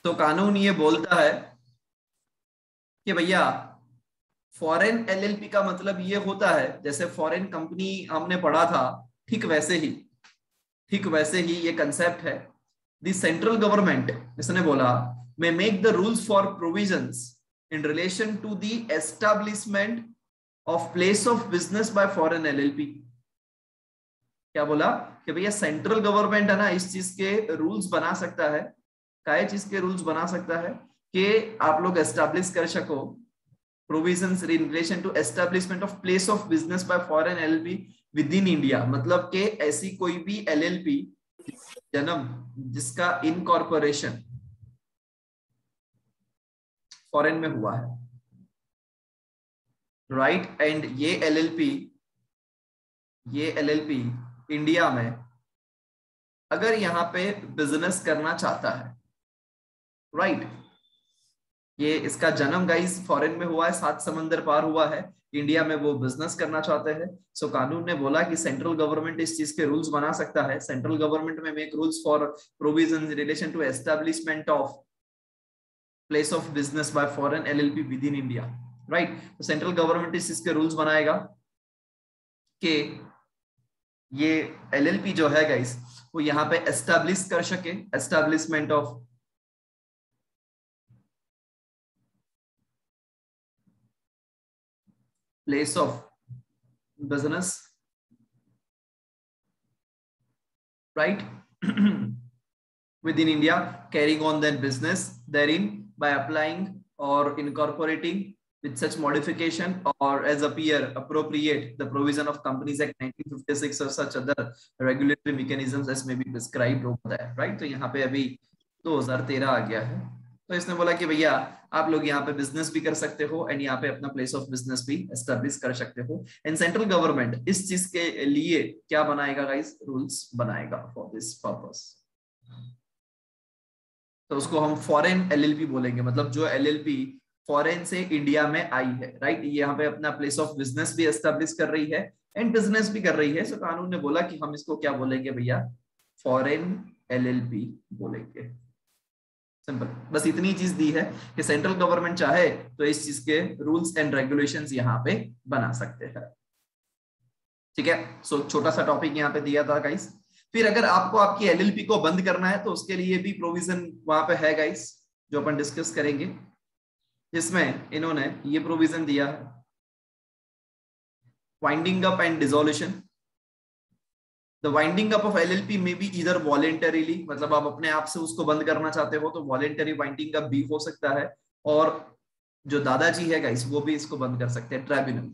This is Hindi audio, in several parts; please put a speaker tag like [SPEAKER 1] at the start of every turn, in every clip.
[SPEAKER 1] तो कानून ये बोलता है कि भैया फॉरेन एलएलपी का मतलब ये होता है, जैसे फॉरेन कंपनी हमने पढ़ा था, ठीक वैसे ही ये कंसेप्ट है। द सेंट्रल गवर्नमेंट, इसने बोला, may make the rules for provisions in relation to the establishment of place of business by foreign LLP। क्या बोला कि भैया सेंट्रल गवर्नमेंट है ना, इस चीज के रूल्स बना सकता है। क्या चीज के रूल्स बना सकता है कि आप लोग एस्टैब्लिश कर सको provisions in relation to establishment of place of business by foreign LLP within India. मतलब कि ऐसी कोई भी एलएलपी जन्म जिसका इनकॉर्पोरेशन फॉरेन में हुआ है, राइट, एंड ये एलएलपी इंडिया में अगर यहाँ पे बिजनेस करना चाहता है, राइट, ये इसका जन्म गाइस फॉरेन में हुआ है, 7 समंदर पार हुआ है, इंडिया में वो बिजनेस करना चाहते हैं। सो कानून ने बोला कि सेंट्रल गवर्नमेंट इस चीज के रूल्स बना सकता है। Central government may make rules for provision in relation to establishment of place of business by foreign LLP within India, right. तो सेंट्रल गवर्नमेंट इस चीज के रूल्स बनाएगा कि ये एलएलपी जो है गाइस वो यहाँ पे एस्टैब्लिश कर सके, establishment of place of business, right, within India, carrying on their business therein by applying or incorporating with such modification or as appear appropriate the provision of Companies Act 1956 or such other regulatory mechanisms as may be prescribed over there, right। तो यहाँ पे अभी 2013 आ गया है, तो इसने बोला कि भैया आप लोग यहाँ पे बिजनेस भी कर सकते हो एंड यहाँ पे अपना प्लेस ऑफ बिजनेस भी एस्टेब्लिश कर सकते हो। एंड सेंट्रल गवर्नमेंट इस चीज के लिए क्या बनाएगा गाइस, रूल्स बनाएगा फॉर दिस पर्पस। तो उसको हम फॉरेन एलएलपी बोलेंगे, मतलब जो एलएलपी फॉरेन से इंडिया में आई है, राइट, ये यहाँ पे अपना प्लेस ऑफ बिजनेस भी एस्टेब्लिश कर रही है एंड बिजनेस भी कर रही है। सो कानून ने बोला कि हम इसको क्या बोलेंगे भैया, फॉरेन एलएलपी बोलेंगे। सिंपल, बस इतनी चीज दी है कि सेंट्रल गवर्नमेंट चाहे तो इस चीज के रूल्स एंड रेगुलेशंस यहाँ पे बना सकते हैं, ठीक है। सो छोटा सा टॉपिक यहाँ पे दिया था गाइस। फिर अगर आपको आपकी एलएलपी को बंद करना है तो उसके लिए भी प्रोविजन वहां पे है गाइस, जो अपन डिस्कस करेंगे, जिसमें इन्होंने ये प्रोविजन दिया है, winding up and dissolution. The winding up of LLP में बी इधर वॉलेंटरीली, मतलब आप अपने आप से उसको बंद करना चाहते हो तो वॉलेंटरी वाइंडिंग अप भी हो सकता है, और जो दादाजी है गाइस वो भी इसको बंद कर सकते हैं, tribunal,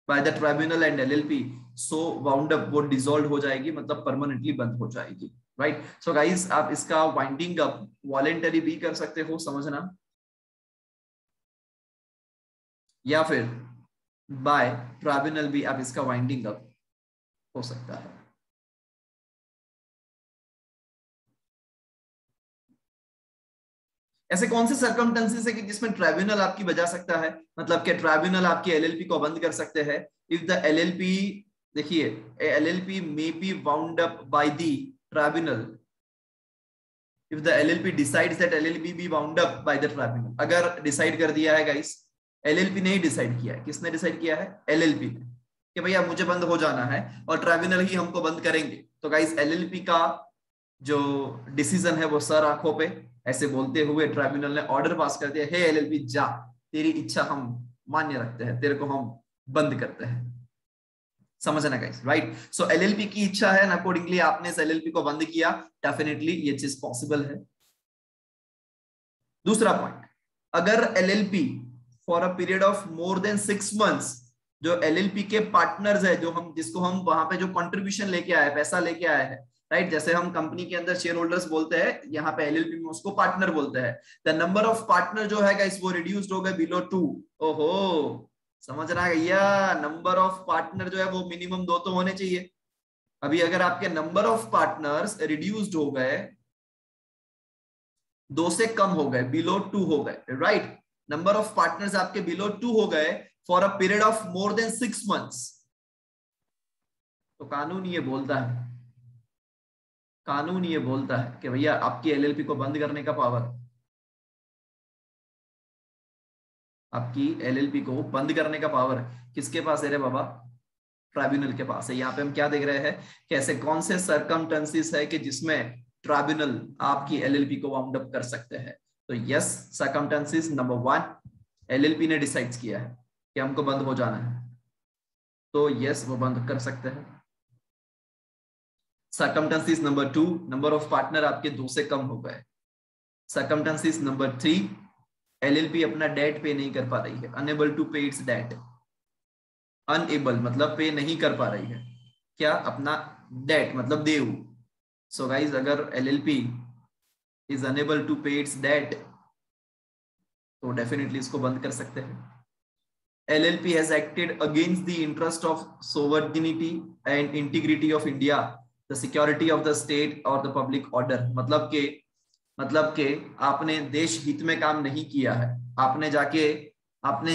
[SPEAKER 1] bye the tribunal and LLP so wound up, वो डिसॉल्व हो जाएगी, मतलब परमानेंटली बंद हो जाएगी, राइट। सो गाइस आप इसका वाइंडिंग अप वॉलेंटरी भी कर सकते हो, समझना, या फिर बाय ट्राइब्यूनल भी आप इसका वाइंडिंग अप हो सकता है। ऐसे कौन से सर्कमस्टेंसेस है कि जिसमें ट्राइब्यूनल आपकी बजा सकता है, मतलब कि ट्राइब्यूनल आपकी एलएलपी को बंद कर सकते हैं। इफ द एलएलपी, देखिए, LLP may be wound up by the tribunal if the LLP decides that LLP be wound up by the tribunal. अगर डिसाइड कर दिया है गाइस, एलएलपी ने ही डिसाइड किया है, किसने डिसाइड किया है, एलएलपी ने, कि भैया मुझे बंद हो जाना है और ट्राइब्यूनल ही हमको बंद करेंगे, तो गाइस एलएलपी का जो डिसीजन है वो सर आंखों पे ऐसे बोलते हुए ट्राइब्यूनल ने ऑर्डर पास कर दिया, हे एलएलपी जा, तेरी इच्छा हम मान्य रखते हैं, तेरे को हम बंद करते हैं, समझना गाइस, राइट। सो एलएलपी की इच्छा है, अकॉर्डिंगली आपने इस एलएलपी को बंद किया, डेफिनेटली ये चीज पॉसिबल है। दूसरा पॉइंट, अगर LLP for a period of more than 6 months, जो एलएलपी के पार्टनर्स है, जो हम जिसको हम वहां पे जो कंट्रीब्यूशन लेके आए, पैसा लेके आए हैं, राइट, जैसे हम कंपनी के अंदर शेयर होल्डर्स बोलते हैं, यहाँ पे एलएलपी में उसको पार्टनर बोलते हैं। द नंबर ऑफ पार्टनर जो है गाइस वो रिड्यूस्ड हो गए बिलो 2। ओहो, समझ रहा है भैया, नंबर ऑफ पार्टनर जो है वो मिनिमम 2 तो होने चाहिए। अभी अगर आपके नंबर ऑफ पार्टनर्स रिड्यूस्ड हो गए, 2 से कम हो गए, बिलो 2 हो गए, राइट, नंबर ऑफ पार्टनर्स आपके बिलो 2 हो गए for a period of more than 6 months, तो कानून ये बोलता है, कानून ये बोलता है कि भैया आपकी एलएलपी को बंद करने का पावर आपकी एलएलपी को बंद करने का पावर किसके पास है रे बाबा? ट्राइब्यूनल के पास है। यहाँ पे हम क्या देख रहे हैं कि ऐसे कौन से सरकमस्टेंसेस है कि जिसमें ट्राइब्यूनल आपकी एलएलपी को वाउंड अप कर सकते हैं। तो यस, सरकमस्टेंसेस नंबर 1, एलएलपी ने डिसाइड किया है कि हमको बंद हो जाना है, तो यस वो बंद कर सकते हैं। Circumstances number 2, number of partner आपके 2 से कम हो गए। सरकमस्टेंसेस नंबर 3, एलएलपी अपना डेट पे नहीं कर पा रही है, अनेबल टू पे इट्स डेट। अनएबल मतलब पे नहीं कर पा रही है क्या? अपना डेट मतलब देऊ। सो गाइज, अगर एलएलपी इज अनेबल टू पे इट्स डेट तो डेफिनेटली इसको बंद कर सकते हैं। LLP has acted against the interest of sovereignty and integrity of India, the security of the state or the public order। मतलब के आपने देश हित में काम नहीं किया है, आपने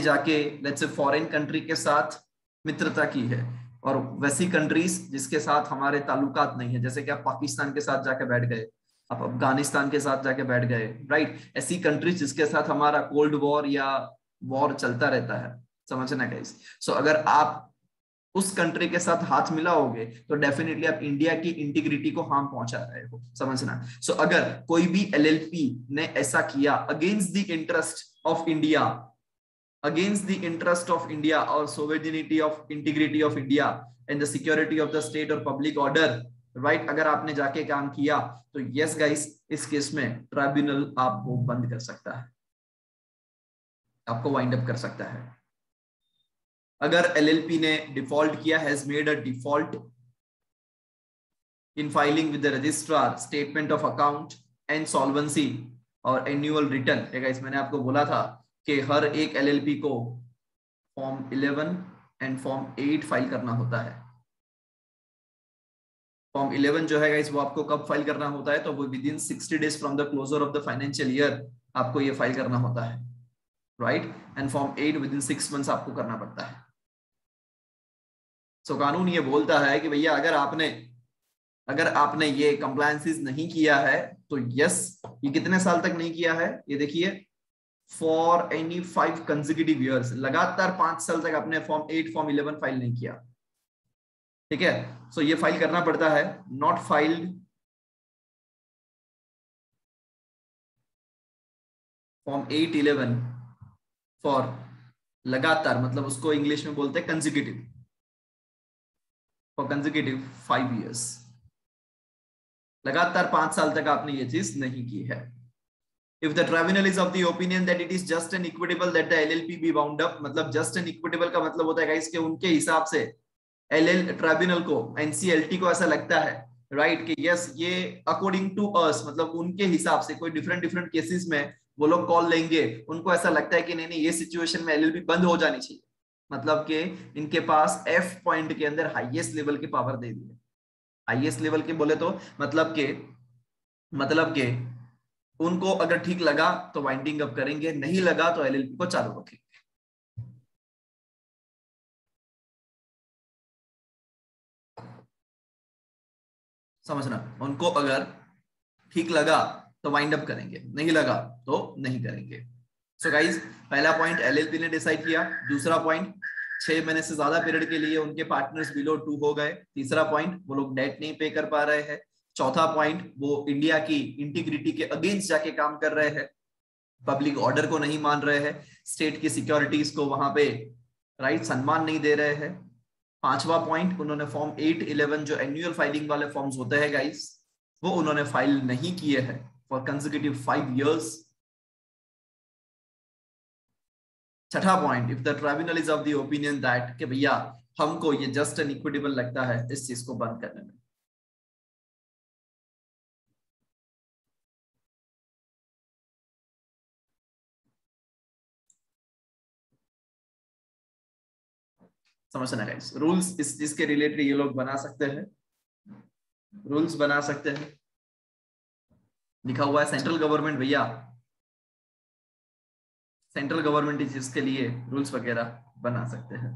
[SPEAKER 1] जाके लेट्स से फॉरेन कंट्री के साथ मित्रता की है, और वैसी कंट्रीज जिसके साथ हमारे ताल्लुकात नहीं है, जैसे कि आप पाकिस्तान के साथ जाके बैठ गए, आप अफगानिस्तान के साथ जाके बैठ गए, राइट? ऐसी कंट्रीज जिसके साथ हमारा कोल्ड वॉर या वॉर चलता रहता है, समझना गाइस। सो अगर आप उस कंट्री के साथ हाथ मिलाओगे तो डेफिनेटली आप इंडिया की इंटीग्रिटी को हार्म पहुंचा रहे हो, समझना। सो अगर कोई भी एलएलपी ने ऐसा किया against the interest of India, against the interest of India or sovereignty of integrity of India and the security of the state or public order, right? अगर आपने जाके काम किया तो yes guys, इस केस में ट्राइब्यूनल आपको बंद कर सकता है, आपको वाइंड अप कर सकता है। अगर एलएलपी ने डिफॉल्ट किया, has made a default in filing with the registrar statement of account and solvency और एनुअल रिटर्न, गाइस मैंने आपको बोला था कि हर एक एलएलपी को फॉर्म 11 एंड फॉर्म 8 फाइल करना होता है। फॉर्म 11 जो है गाइस वो आपको कब फाइल करना होता है? तो वो within 60 days from the closure of the financial year आपको ये फाइल करना होता है, right? And form 8 within 6 months आपको करना पड़ता है। सो कानून ये बोलता है कि भैया अगर आपने ये कंप्लायंसेस नहीं किया है तो यस, ये कितने साल तक नहीं किया है? ये देखिए, फॉर एनी 5 कंसेक्यूटिव ईयर्स, लगातार 5 साल तक आपने फॉर्म 8 फॉर्म 11 फाइल नहीं किया, ठीक है? सो ये फाइल करना पड़ता है। नॉट फाइल्ड फॉर्म 8 11 फॉर लगातार, मतलब उसको इंग्लिश में बोलते हैं कंसेक्यूटिव, फॉर कंसेक्यूटिव 5 ईयर्स, लगातार 5 साल तक आपने ये चीज नहीं की है। If the tribunal is of the opinion that it is just and equitable that the LLP be wound up, मतलब just and equitable का मतलब होता है गाइस कि उनके हिसाब से एलएल ट्राइब्यूनल को, एनसीएलटी को ऐसा लगता है, राइट, कि यस ये अकॉर्डिंग टू अस, मतलब उनके हिसाब से कोई डिफरेंट डिफरेंट केसेस में वो लोग कॉल लेंगे, उनको ऐसा लगता है कि नहीं नहीं ये सिचुएशन में एलएलपी बंद हो जानी चाहिए, मतलब कि इनके पास एफ पॉइंट के अंदर हाईएस्ट लेवल की पावर दे दी है। हाईएस्ट लेवल के बोले तो मतलब के उनको अगर ठीक लगा तो वाइंडिंग अप करेंगे, नहीं लगा तो एलएलपी को चालू रखेंगे। समझना, उनको अगर ठीक लगा तो वाइंड अप करेंगे, नहीं लगा तो नहीं करेंगे। सो गाइज, पहला पॉइंट एलएलपी ने डिसाइड किया। दूसरा पॉइंट, 6 महीने से ज्यादा पीरियड के लिए उनके पार्टनर्स बिलो 2 हो गए। तीसरा पॉइंट, वो लोग डेट नहीं पे कर पा रहे हैं। चौथा पॉइंट, वो इंडिया की इंटीग्रिटी के अगेंस्ट जाके काम कर रहे हैं, पब्लिक ऑर्डर को नहीं मान रहे हैं, स्टेट की सिक्योरिटीज को वहां पे राइट सम्मान नहीं दे रहे हैं। पांचवा पॉइंट, उन्होंने फॉर्म 8 11 जो एनुअल फाइलिंग वाले फॉर्म्स होते हैं गाइस, वो उन्होंने फाइल नहीं किए हैं फॉर कंसेक्यूटिव 5 ईयर्स। छठा point, if the tribunal is of the opinion that कि भैया हमको ये जस्ट एंड इक्विटेबल लगता है इस चीज को बंद करने में। समझना गाइस, रूल्स इस चीज के रिलेटेड ये लोग बना सकते हैं, रूल्स बना सकते हैं। लिखा हुआ है सेंट्रल गवर्नमेंट, भैया सेंट्रल गवर्नमेंट इस चीज के लिए रूल्स वगैरह बना सकते हैं।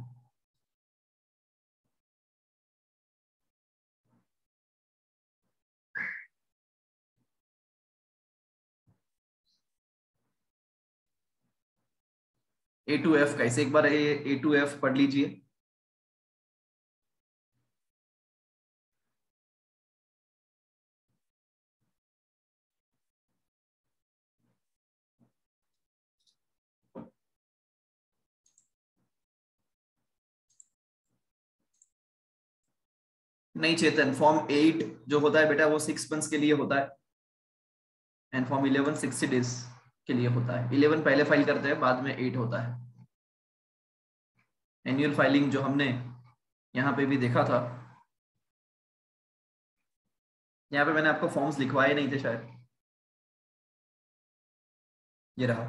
[SPEAKER 1] ए टू एफ कैसे, एक बार ए टू एफ पढ़ लीजिए। नहीं चेतन, फॉर्म 8 जो होता है बेटा वो 6 मंथ्स के लिए होता है, एंड फॉर्म 11 60 डेज के लिए होता है। 11 पहले फाइल करते हैं, बाद में 8 होता है। एनुअल फाइलिंग जो हमने यहाँ पे भी देखा था, यहाँ पे मैंने आपको फॉर्म्स लिखवाए नहीं थे शायद, ये रहा।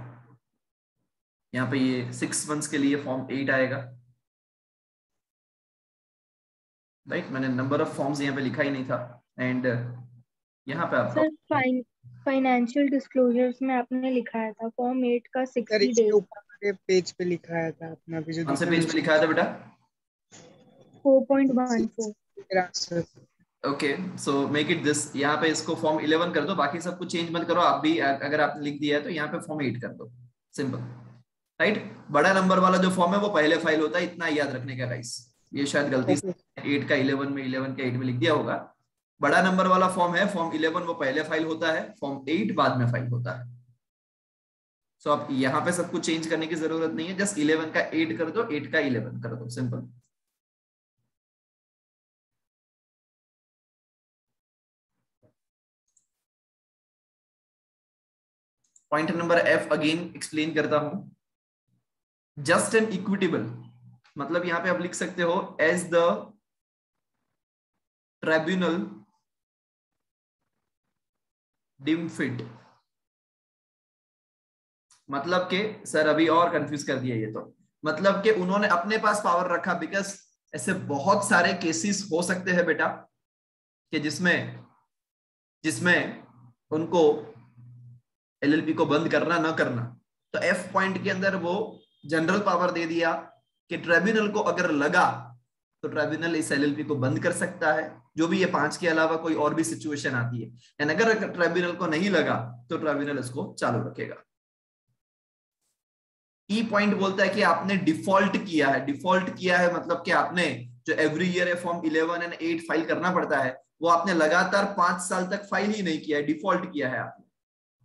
[SPEAKER 1] यहाँ पे ये 6 मंथ्स के लिए फॉर्म 8 आएगा, राइट। मैंने नंबर ऑफ फॉर्म्स यहाँ पे लिखा ही नहीं था। एंड यहाँ पे आपको
[SPEAKER 2] सर फाइनेंशियल डिस्क्लोजर्स में आपने लिखाया था फॉर्म 8 का 60
[SPEAKER 3] इसके
[SPEAKER 2] डेज
[SPEAKER 3] ऊपर वाले पेज पे लिखाया था अपना भी जो
[SPEAKER 1] कौन से
[SPEAKER 3] दिखा
[SPEAKER 1] पेज पे लिखा था बेटा?
[SPEAKER 2] 4.14।
[SPEAKER 1] Okay, so make it this, यहाँ पे इसको फॉर्म 11 कर दो, बाकी सब कुछ चेंज मत करो। आप भी अगर आपने लिख दिया है तो यहाँ पे फॉर्म 8 कर दो, सिंपल, राइट। बड़ा नंबर वाला जो फॉर्म है वो पहले फाइल होता है, इतना याद रखने का गाइस। ये शायद गलती से 8 का 11 में, 11 का 8 में लिख दिया होगा। बड़ा नंबर वाला फॉर्म है फॉर्म 11, वो पहले फाइल होता है, फॉर्म 8 बाद में फाइल होता है। सो आप यहाँ पे सब कुछ चेंज करने की जरूरत नहीं है, जस्ट 11 का 8 कर दो, 8 का 11 कर दो, simple. Point number F again explain करता हूं। जस्ट एंड इक्विटेबल मतलब यहां पे आप लिख सकते हो as the tribunal deem fit. मतलब के सर अभी और कंफ्यूज कर दिया ये तो, मतलब कि उन्होंने अपने पास पावर रखा, बिकॉज ऐसे बहुत सारे केसेस हो सकते हैं बेटा कि जिसमें उनको एलएलपी को बंद करना ना करना। तो एफ पॉइंट के अंदर वो जनरल पावर दे दिया कि ट्राइब्यूनल को अगर लगा तो ट्राइब्यूनल इस एलएलपी को बंद कर सकता है, जो भी ये 5 के अलावा कोई और भी सिचुएशन आती है। एंड अगर ट्राइब्यूनल को नहीं लगा तो ट्राइब्यूनल इसको चालू रखेगा। ई पॉइंट बोलता है कि आपने डिफॉल्ट किया है। डिफॉल्ट किया है मतलब कि आपने जो एवरी ईयर है फॉर्म 11 एंड 8 फाइल करना पड़ता है, वो आपने लगातार 5 साल तक फाइल ही नहीं किया है, डिफॉल्ट किया है आपने,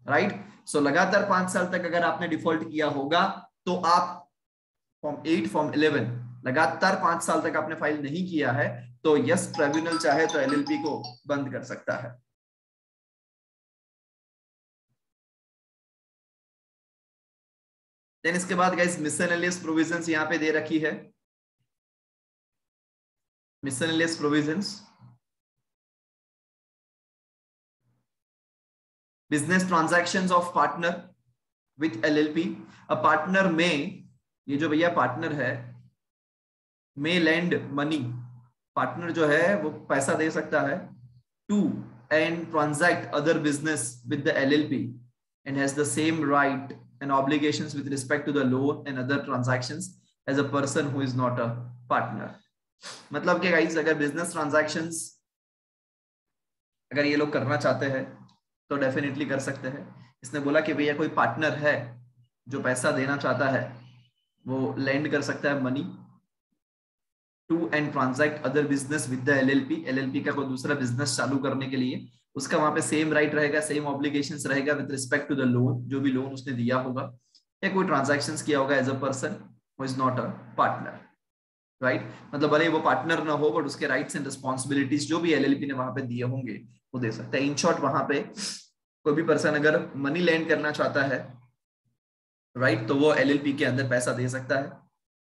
[SPEAKER 1] राइट। सो लगातार 5 साल तक अगर आपने डिफॉल्ट किया होगा तो आप फॉर्म 8 फॉर्म 11 लगातार 5 साल तक आपने फाइल नहीं किया है तो यस ट्राइब्यूनल चाहे तो एलएलपी को बंद कर सकता है। देन इसके बाद गाइस मिसलेनियस प्रोविजंस यहां पे दे रखी है। Miscellaneous provisions, business transactions of partner with LLP. A partner में, ये जो भैया पार्टनर है, मे लैंड मनी, पार्टनर जो है वो पैसा दे सकता है to and transact other business with the LLP and has the same right and obligations with respect to the loan and other transactions as a person who is not a partner। मतलब कि गाइस अगर बिजनेस ट्रांजैक्शंस अगर ये लोग करना चाहते हैं तो डेफिनेटली कर सकते हैं। इसने बोला कि भैया कोई पार्टनर है जो पैसा देना चाहता है, वो लैंड कर सकता है money to and transact other business with the LLP. LLP का कोई दूसरा बिजनेस चालू करने के लिए उसका वहां पे सेम राइट रहेगा, सेम ऑब्लिगेशंस रहेगा with respect to the loan, जो भी लोन उसने दिया होगा या कोई ट्रांजैक्शंस किया होगा as a person who is not a partner, right. मतलब भले वो पार्टनर ना हो बट उसके राइट्स एंड रिस्पॉन्सिबिलिटीज जो भी एलएलपी ने वहां पे दिए होंगे वो दे सकता है। इन शॉर्ट वहां पे कोई भी पर्सन अगर मनी लैंड करना चाहता है, राइट, तो वो एलएलपी के अंदर पैसा दे सकता है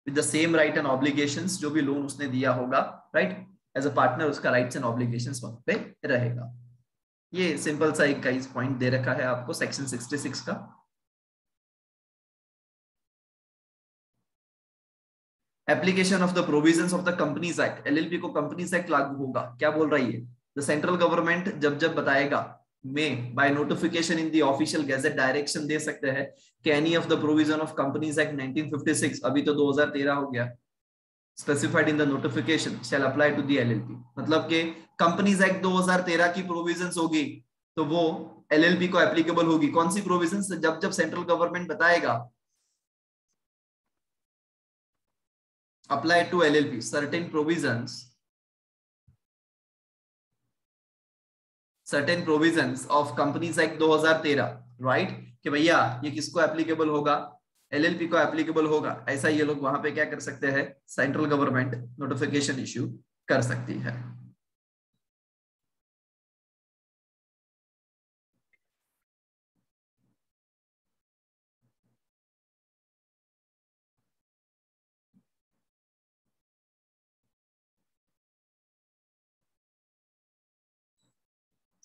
[SPEAKER 1] with the same right and obligations जो भी लोन उसने दिया होगा, राइट। एज अ पार्टनर उसका राइट्स एंड ऑब्लिगेशंस वहां पे रहेगा। ये सिंपल सा एक गाइस पॉइंट दे रखा है आपको सेक्शन 66 का। Application of the provisions of the companies act, LLP को कंपनीज एक्ट लागू होगा। क्या बोल रही है? द सेंट्रल गवर्नमेंट जब बताएगा may by notification in the official gazette direction दे सकते हैं कि any of the provision of companies act 1956, अभी तो 2013 हो गया, specified in the notification shall apply to the LLP. मतलब कि कंपनीज एक्ट 2013 की प्रोविजंस होगी तो वो एलएलपी को एप्लीकेबल होगी। कौन सी प्रोविजंस? जब सेंट्रल गवर्नमेंट बताएगा apply to LLP certain provisions of Companies Act 2013, right, कि भैया ये किसको एप्लीकेबल होगा, एलएलपी को एप्लीकेबल होगा, ऐसा ये लोग वहां पे क्या कर सकते हैं, सेंट्रल गवर्नमेंट नोटिफिकेशन इश्यू कर सकती है।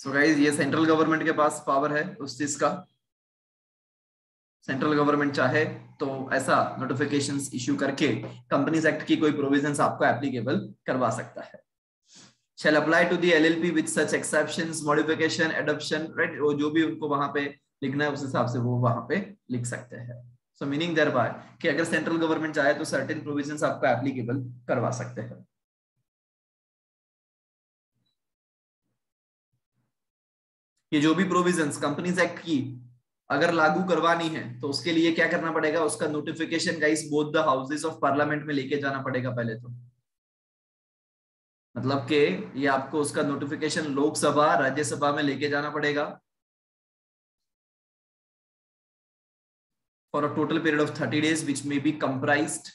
[SPEAKER 1] सो गाइस ये सेंट्रल गवर्नमेंट के पास पावर है उस चीज का, सेंट्रल गवर्नमेंट चाहे तो ऐसा नोटिफिकेशंस इश्यू करके कंपनीज एक्ट की कोई प्रोविजंस आपको एप्लीकेबल करवा सकता है। shall apply to the LLP with such exceptions, modification, adoption, right, वो जो भी उनको वहां पे लिखना है उस हिसाब से वो वहां पे लिख सकते हैं। सो मीनिंग देयरबाय कि अगर सेंट्रल गवर्नमेंट चाहे तो सर्टेन प्रोविजंस आपको एप्लीकेबल करवा सकते हैं। ये जो भी प्रोविजंस कंपनीज एक्ट की अगर लागू करवानी है तो उसके लिए क्या करना पड़ेगा, उसका notification guys both the houses of parliament में लेके जाना पड़ेगा पहले तो, मतलब कि ये आपको उसका नोटिफिकेशन लोकसभा राज्यसभा में लेके जाना पड़ेगा for a total period of 30 days which may be comprised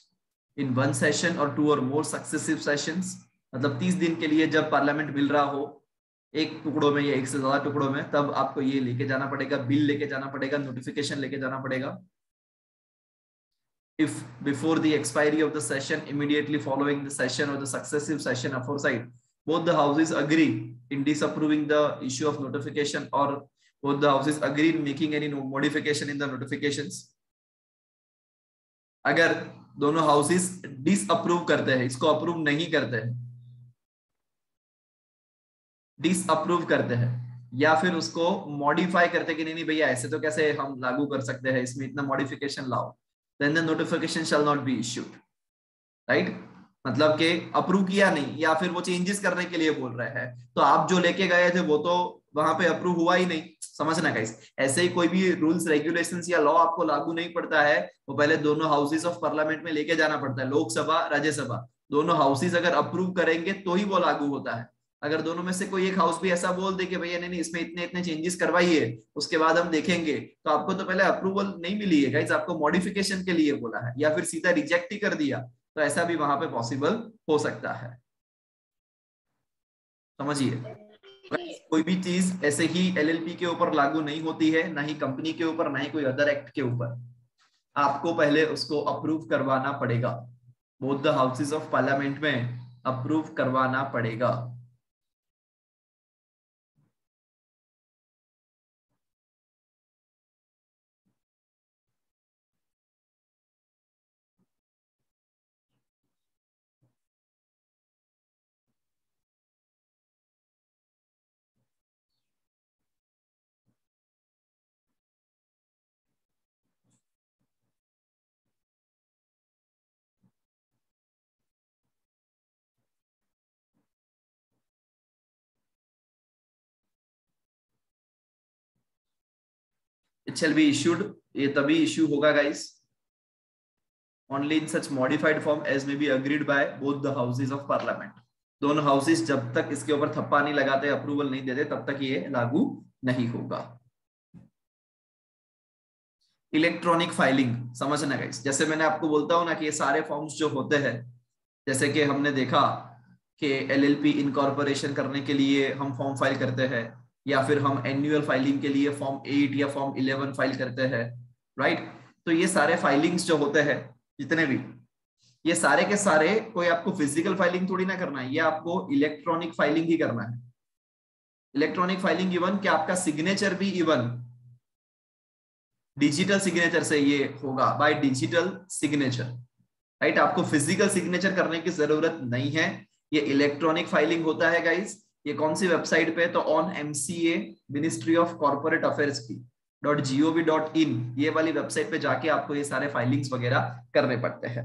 [SPEAKER 1] in one session or 2 or more successive sessions। मतलब 30 दिन के लिए जब पार्लियामेंट मिल रहा हो एक टुकड़ों में या एक से ज्यादा टुकड़ों में, तब आपको ये लेके जाना पड़ेगा, बिल लेके जाना पड़ेगा, नोटिफिकेशन लेके जाना पड़ेगा। If before the expiry of the session, immediately following the session or the successive session aforesaid, both the houses agree in disapproving the issue of notification or both the houses agree in making any modification in the notifications, अगर दोनों हाउसेस डिसअप्रूव करते हैं, इसको अप्रूव नहीं करते हैं, डिसअप्रूव करते हैं या फिर उसको मॉडिफाई करते कि नहीं भैया ऐसे तो कैसे हम लागू कर सकते हैं, इसमें इतना मॉडिफिकेशन लाओ, then the notification shall not be issued, right? मतलब कि अप्रूव किया नहीं या फिर वो चेंजेस करने के लिए बोल रहे हैं, तो आप जो लेके गए थे वो तो वहां पे अप्रूव हुआ ही नहीं, समझना गाइस। ऐसे ही कोई भी रूल्स रेगुलेशंस या लॉ आपको लागू नहीं पड़ता है, वो पहले दोनों हाउसेस ऑफ पार्लियामेंट में लेके जाना पड़ता है, लोकसभा राज्यसभा दोनों हाउसेस अगर अप्रूव करेंगे तो ही वो लागू होता है। अगर दोनों में से कोई एक हाउस भी ऐसा बोल दे कि भैया नहीं इसमें इतने इतने चेंजेस करवाइए उसके बाद हम देखेंगे, तो आपको तो पहले अप्रूवल नहीं मिली है गाइस, आपको मॉडिफिकेशन के लिए बोला है या फिर सीधा रिजेक्ट ही कर दिया, तो ऐसा भी वहां पे पॉसिबल हो सकता है, समझिए। कोई भी चीज ऐसे ही एलएलपी के ऊपर लागू नहीं होती है, ना ही कंपनी के ऊपर, ना ही कोई अदर एक्ट के ऊपर, आपको पहले उसको अप्रूव करवाना पड़ेगा, both the houses of parliament में अप्रूव करवाना पड़ेगा। It shall be issued, ये तभी इश्यू होगा guys, only in such modified form as may be agreed by both the houses of parliament। दोनों हाउसेस जब तक इसके ऊपर थप्पा नहीं लगाते, अप्रूवल नहीं देते, तब तक ये लागू नहीं होगा। इलेक्ट्रॉनिक फाइलिंग समझना गाइस, जैसे मैंने आपको बोलता हूं ना कि ये सारे फॉर्म्स जो होते हैं, जैसे कि हमने देखा कि एलएलपी इनकॉर्पोरेशन करने के लिए हम फॉर्म फाइल करते हैं, या फिर हम एनुअल फाइलिंग के लिए फॉर्म 8 या फॉर्म 11 फाइल करते हैं, राइट। तो ये सारे फाइलिंग्स जो होते हैं जितने भी, ये सारे के सारे कोई आपको फिजिकल फाइलिंग थोड़ी ना करना है, ये आपको इलेक्ट्रॉनिक फाइलिंग ही करना है। इलेक्ट्रॉनिक फाइलिंग इवन कि आपका सिग्नेचर भी इवन डिजिटल सिग्नेचर से ये होगा, बाय डिजिटल सिग्नेचर, राइट। आपको फिजिकल सिग्नेचर करने की जरूरत नहीं है, ये इलेक्ट्रॉनिक फाइलिंग होता है गाइस। ये कौन सी वेबसाइट पे, तो on MCA ministry of corporate affairs की .gov.in ये वाली वेबसाइट पे जाके आपको ये सारे फाइलिंग्स वगैरह करने पड़ते हैं।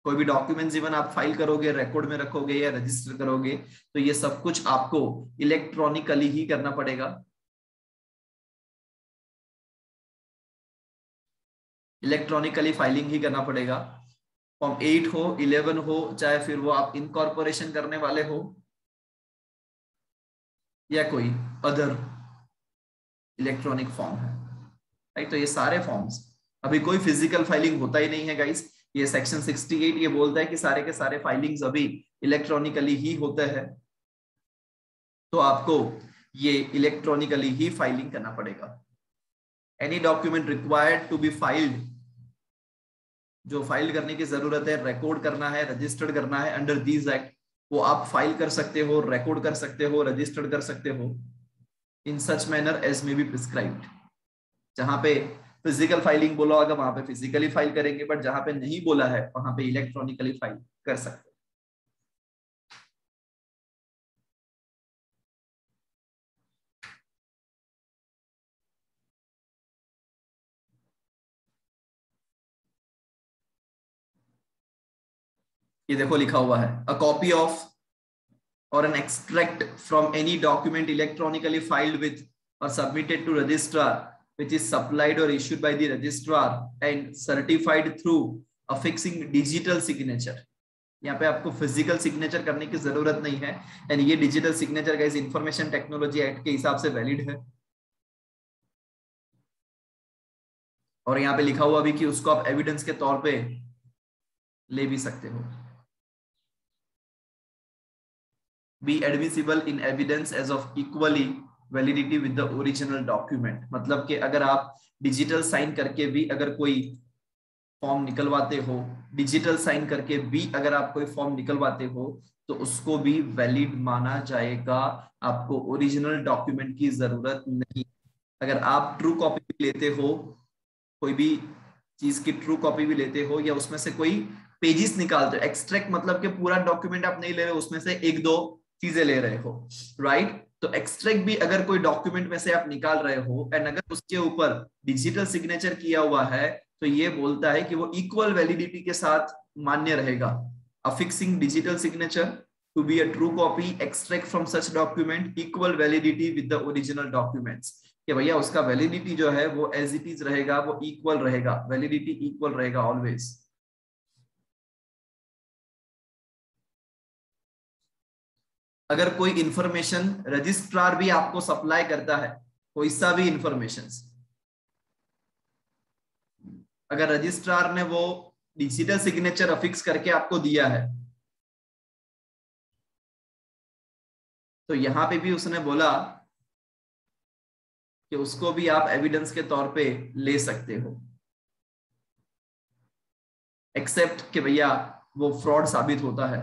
[SPEAKER 1] कोई भी डॉक्यूमेंट्स इवन आप फाइल करोगे, रिकॉर्ड में रखोगे या रजिस्टर करोगे, तो ये सब कुछ आपको इलेक्ट्रॉनिकली ही करना पड़ेगा, इलेक्ट्रॉनिकली फाइलिंग ही करना पड़ेगा। फॉर्म 8 हो, 11 हो, चाहे फिर वो आप इनकॉर्पोरेशन करने वाले हो या कोई अदर इलेक्ट्रॉनिक फॉर्म है, राइट। तो ये सारे फॉर्म्स, अभी कोई फिजिकल फाइलिंग होता ही नहीं है गाइस। ये सेक्शन 68 ये बोलता है कि सारे के सारे फाइलिंग्स अभी इलेक्ट्रॉनिकली ही होते हैं, तो आपको ये इलेक्ट्रॉनिकली ही फाइलिंग करना पड़ेगा। Any document required to be filed, जो फाइल करने की जरूरत है, रिकॉर्ड करना है, रजिस्टर्ड करना है अंडर दीज एक्ट, वो आप फाइल कर सकते हो, रिकॉर्ड कर सकते हो, रजिस्टर्ड कर सकते हो in such manner as may be prescribed. जहां पे फिजिकल फाइलिंग बोला होगा वहां पे फिजिकली फाइल करेंगे, बट जहां पे नहीं बोला है वहां पे इलेक्ट्रॉनिकली फाइल कर सकते हैं। ये देखो लिखा हुआ है, a copy of or an extract from any document electronically filed with or submitted to registrar which is supplied or issued by the registrar and certified through affixing digital signature। यहाँ पे आपको फिजिकल सिग्नेचर करने की जरूरत नहीं है, एंड ये digital signature guys information technology act के हिसाब से वैलिड है। और यहाँ पे लिखा हुआ भी कि उसको आप एविडेंस के तौर पे ले भी सकते हो। Be admissible in evidence as of equally validity with the original document, मतलब कि अगर आप डिजिटल साइन करके भी अगर कोई फॉर्म निकलवाते हो, डिजिटल साइन करके भी अगर आप कोई फॉर्म निकलवाते हो तो उसको भी वैलिड माना जाएगा, आपको ओरिजिनल डॉक्यूमेंट की जरूरत नहीं। अगर आप ट्रू कॉपी भी लेते हो, कोई भी चीज की ट्रू कॉपी भी लेते हो या उसमें से कोई पेजेस निकालते हो, एक्सट्रैक्ट मतलब कि पूरा डॉक्यूमेंट आप नहीं ले रहे हो, उसमें से एक दो चीजें ले रहे हो, राइट। तो एक्सट्रैक्ट भी अगर कोई डॉक्यूमेंट में से आप निकाल रहे हो एंड अगर उसके ऊपर डिजिटल सिग्नेचर किया हुआ है तो ये बोलता है कि वो इक्वल वैलिडिटी के साथ मान्य रहेगा। Affixing digital signature to be a true copy extract from such document equal validity with the original documents, कि भैया उसका वैलिडिटी जो है वो एज इट इज रहेगा, वो इक्वल रहेगा, वैलिडिटी इक्वल रहेगा ऑलवेज। अगर कोई इंफॉर्मेशन रजिस्ट्रार भी आपको सप्लाई करता है, कोई सा भी इंफॉर्मेशन, अगर रजिस्ट्रार ने वो डिजिटल सिग्नेचर अफिक्स करके आपको दिया है तो यहां पे भी उसने बोला कि उसको भी आप एविडेंस के तौर पे ले सकते हो, एक्सेप्ट कि भैया वो फ्रॉड साबित होता है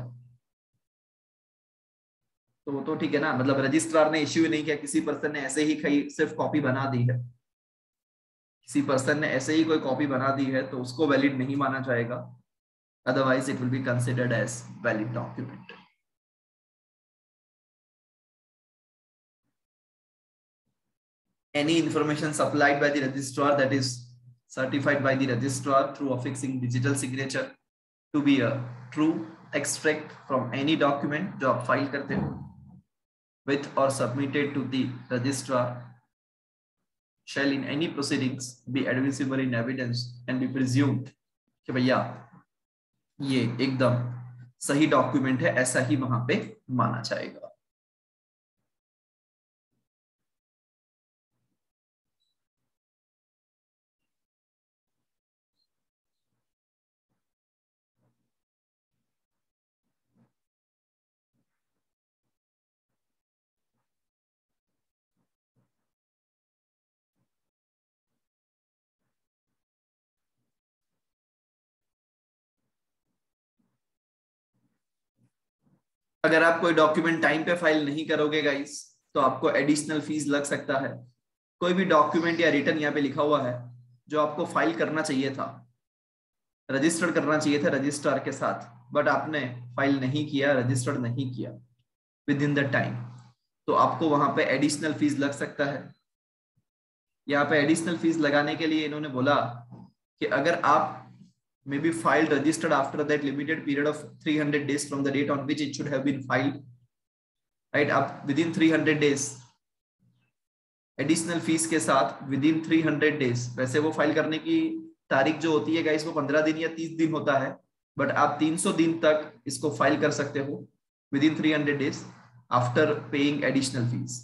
[SPEAKER 1] तो वो तो ठीक है ना, मतलब रजिस्ट्रार ने इश्यू नहीं किया, किसी पर्सन ने ऐसे ही सिर्फ कॉपी बना दी है, किसी पर्सन ने ऐसे ही कोई कॉपी बना दी है तो उसको वैलिड नहीं माना जाएगा, otherwise it will be considered as valid document. Any information supplied by the registrar that is certified by the registrar through affixing digital signature to be a true extract from any document जो आप फाइल करते हो with or submitted to the registrar shall in any proceedings be admissible in evidence and be presumed कि भैया ये एकदम सही डॉक्यूमेंट है, ऐसा ही वहां पे माना जाएगा। अगर आप कोई डॉक्यूमेंट टाइम पे फाइल नहीं करोगे गाइस तो आपको एडिशनल फीस लग सकता है। कोई भी डॉक्यूमेंट या रिटर्न यहाँ पे लिखा हुआ है जो आपको फाइल करना चाहिए था, रजिस्टर्ड करना चाहिए था रजिस्ट्रार के साथ, बट आपने फाइल नहीं किया, रजिस्टर्ड नहीं किया विद इन द टाइम, तो आपको वहां पे एडिशनल फीस लग सकता है। यहाँ पे एडिशनल फीस लगाने के लिए इन्होंने बोला कि अगर आप may be filed registered after that limited period of 300 days from the date on which it should have been filed, right, आप within 300 days एडिशनल फीस के साथ within 300 days, वैसे वो फाइल करने की तारीख जो होती है गाइस वो 15 दिन या 30 दिन होता है, बट आप 300 दिन तक इसको फाइल कर सकते हो with in 300 days after paying additional fees.